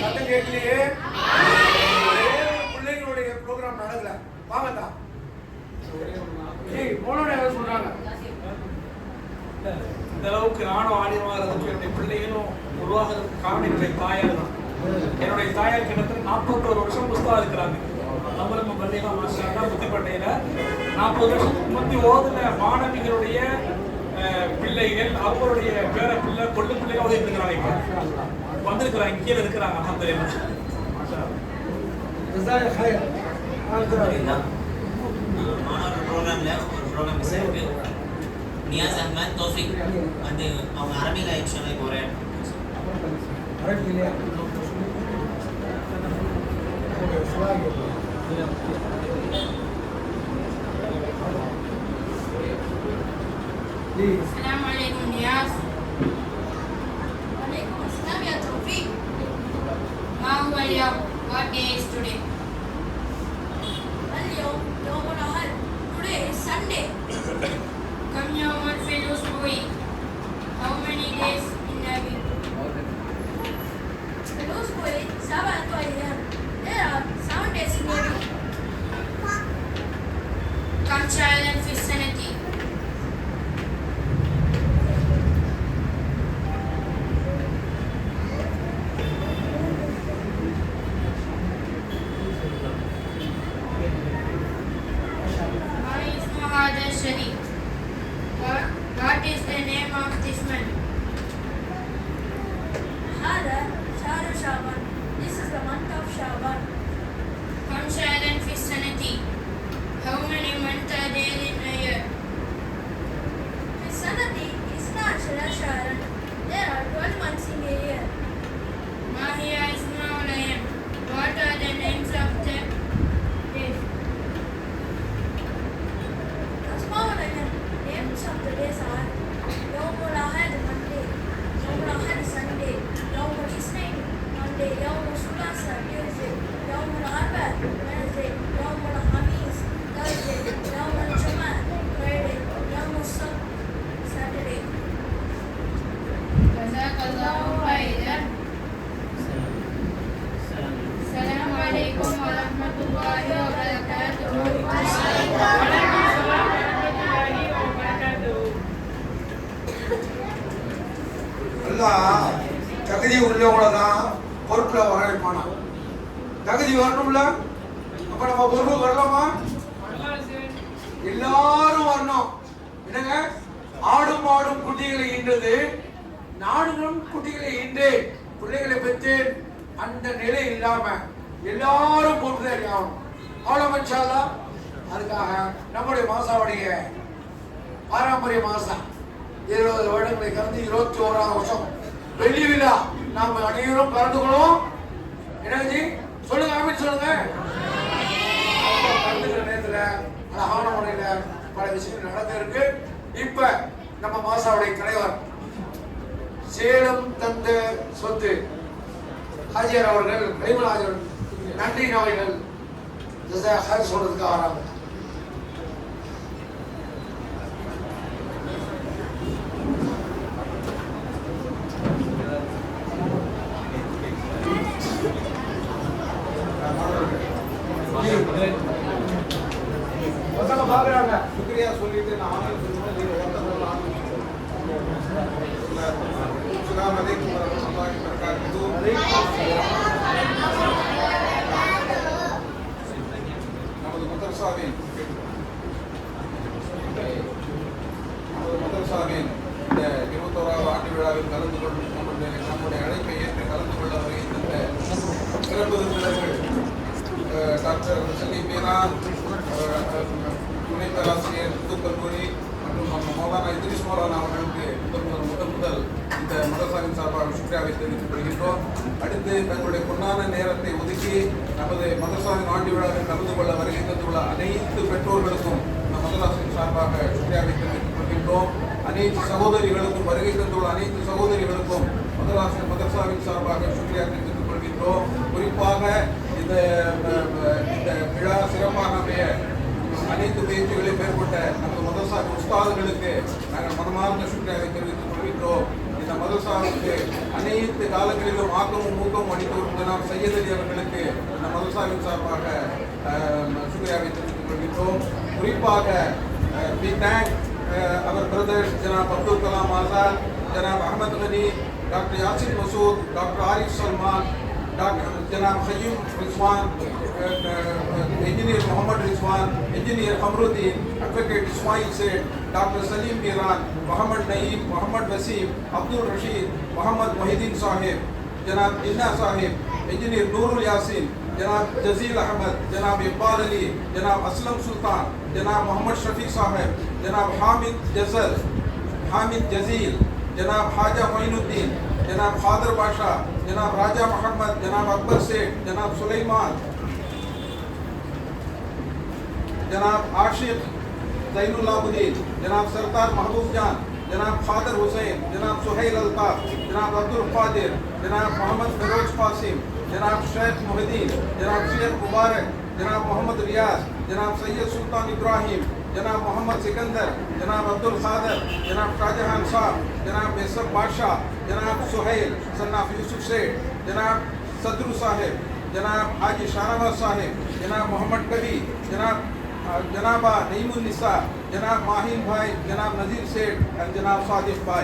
S4: சத்தம் கேட்கலையே. பிள்ளைங்களுடைய ப்ரோக்ராம் நடக்கல, வாங்கத்தா சொல்றாங்க.
S3: இந்த அளவுக்கு நானும் ஆணியமாகிறதுக்கு என்னுடைய பிள்ளைகளும் உருவாகிறதுக்கு காரணம் என்னுடைய தாயார் தான். என்னுடைய தாயார் கிட்டத்தட்ட 41 வருஷம் புஸ்தா இருக்கிறாங்க. நம்மளும் பள்ளியெல்லாம் மாஸ்டர்னா புத்திப்பட்டையில 40 வருஷத்துக்கு முந்தி ஓதுன மாணவிகளுடைய பிள்ளைகள், அவங்களுடைய பேர பிள்ளை கொள்ளு பிள்ளைகள் ஓதி இருக்கிறாங்க. இப்ப வந்திருக்கிறாங்க, கீழே இருக்கிறாங்க.
S2: மாணவர் ப்ரோக்ராம்ல ஒரு ப்ரோக்ராம் மிஸ் ஆயிருக்கு. நியாஸ் அஹ்மத் தௌஃபிக் வந்து அவங்க அரபில இன்ஷால்லா இப்போ வரேன்.
S5: السلام عليكم نياز. وعليكم السلام يا توفيق. ما هو اليوم؟ What day is today? اليوم يوم الأحد. Today is Sunday. كم يوما في الأسبوع? How many days in a week? في الأسبوع 7 أيام. There are 7 days in a week. كم شهرا في السنة؟ What is the name of this month? هذا شهر شعبان. This is the month of Shaban. كم شهرا في السنة? How many months are there in a year? في السنة 12 شهرا. There are 12 months in a year. ما هي أسماء الأيام? What are the names of the days? أسماء الأيام. Names of the days are يوم الأحد Monday, يوم الأحد Sunday, يوم الاثنين Monday, يوم الثلاثاء Tuesday, يوم الأربعاء Wednesday, يوم الخميس Thursday, يوم الجمعة Friday, يوم السبت Saturday. جزاك الله خيرا. السلام عليكم ورحمة الله وبركاته.
S4: தகுதி உள்ளவங்கள தான் பொறுப்புல வர வைப்பானா. தகுதி வரணும்ல, அப்ப நம்ம பொறுப்பு வரலாமா? எல்லாரும் வரணும். என்னங்க, ஆடும் ஆடும் குட்டிகளை ஈன்றது, நாடுகளும் குட்டிகளை ஈன்று பிள்ளைகளை பெற்றேன் அந்த நிலை இல்லாம எல்லாரும் பொறுப்புதாரி ஆகணும். அவ்வளவு இன்ஷா அல்லாஹ். அதுக்காக நம்முடைய மாசாவுடைய பாரம்பரிய மாசம் 20 வருடங்களை கடந்து 21ஆம் வருஷம் வெள்ளி விழா நாம் அனைவரும் கலந்து கொள்வோம். என்னஜி சொல்லுங்க, ஆமீன் சொல்லுங்க. கலந்துக்கிற நேரத்துல அழகான முறையில பல விஷயங்கள் நடக்க இருக்கு. இப்ப நம்ம மாசாவுடைய தலைவர் சேலம் தந்த சொத்து ஹாஜியார் அவர்கள், கலிமுல் ஹாஜர் நன்றி அவர்கள் சொல்றதுக்கு வராங்க. பாக்குறாங்க சுக்ரியா சொல்லிட்டு நான் السلام عليكم ورحمة الله وبركاته. நமது மதரசாவின் இந்த 21ஆவது ஆண்டு விழாவில் கலந்து கொண்டு நம்முடைய அழைப்பை ஏற்று கலந்து கொள்ள வருகின்ற சிறப்பு விருந்தினர்கள்
S6: டாக்டர் சலீம் மீரான், துணை பேராசிரியர் இந்து கல்லூரி மற்றும் மௌலானா இத்ரிஸ் மௌலானா அவர்களுக்கு முதல் இந்த மதரசாவின் சார்பாக சுக்ரியாவை தெரிவித்துக் கொள்கின்றோம். அடுத்து தங்களுடைய பொன்னான நேரத்தை ஒதுக்கி நமது மதரசாவின் ஆண்டு விழாவில் கலந்து கொள்ள வருகை தந்துள்ள அனைத்து பெற்றோர்களுக்கும் மதரசாவின் சார்பாக சுக்ரியாவை தெரிவித்துக் கொள்கின்றோம். அனைத்து சகோதரிகளுக்கும் வருகை தந்துள்ள அனைத்து சகோதரிகளுக்கும் மதரசாவின் சார்பாக சுக்ரியா தெரிவித்துக் கொள்கின்றோம். குறிப்பாக இந்த விழா சிறப்பாக அமைய அனைத்து பயிற்சிகளையும் மேற்கொண்ட நமது மதரசாவின் உஸ்தாதுகளுக்கு நாங்கள் மனமார்ந்த சுக்ரியாவை தெரிவித்துக் கொள்கின்றோம். இந்த மதரசாவுக்கு அனைத்து காலங்களிலும் ஆக்கமும் ஊக்கமும் அளித்து வரும் நாம் சையத் அலி அவர்களுக்கு இந்த மதரசாவின் சார்பாக சுக்ரியாவை தெரிவித்துக் கொள்கின்றோம். குறிப்பாக we thank our brothers Janab Abdul Kalam Azad, Janab Ahmad Ghani, Dr. Yasir Masood, Dr. Arif Salman, Janab Khayyum Rizwan, Engineer Muhammad Rizwan, Engineer Amruddin, Advocate Ismail Said, Dr. Salim Miran, Muhammad Naeem, Muhammad Wasim, Abdul Rashid, Muhammad Muhyiddin Sahib, Janab Inna Sahib, Engineer Nurul Yasin, Janab Jazil Ahmed, Janab Iqbal Ali, Janab Aslam Sultan, Janab Muhammad Shafi Sahib, Janab Hamid Jazil, Janab Haja Moinuddin, Janab Khader Basha, Janab Raja Muhammad, Janab Akbar Seth, Janab Sulaiman, Janab Ashif Zainul Abidin, Janab Sardar Mahbub Jan, Janab Khader Hussain, Janab Suhail Altaf, Janab Abdul Qadir, Janab Muhammad Feroz Qasim, Janab Sheikh Muhyiddin, Janab Sheikh Mubarak, Janab Muhammad Riyaz, Janab Sayyid Sultan Ibrahim, Janab Muhammad Sikandar, Janab Abdul Khader, Janab Shahjahan Shah, Janab Besar Basha, Janab Suhail, son of Yusuf Said, Janab Sadru Sahib, Janab Haji Shahnawaz Sahib, Janab Muhammad Kabi, Janaba Naimun Nisa, Janab Mahin Bhai, Janab Nazir Said, and Janab Sadiq Bhai.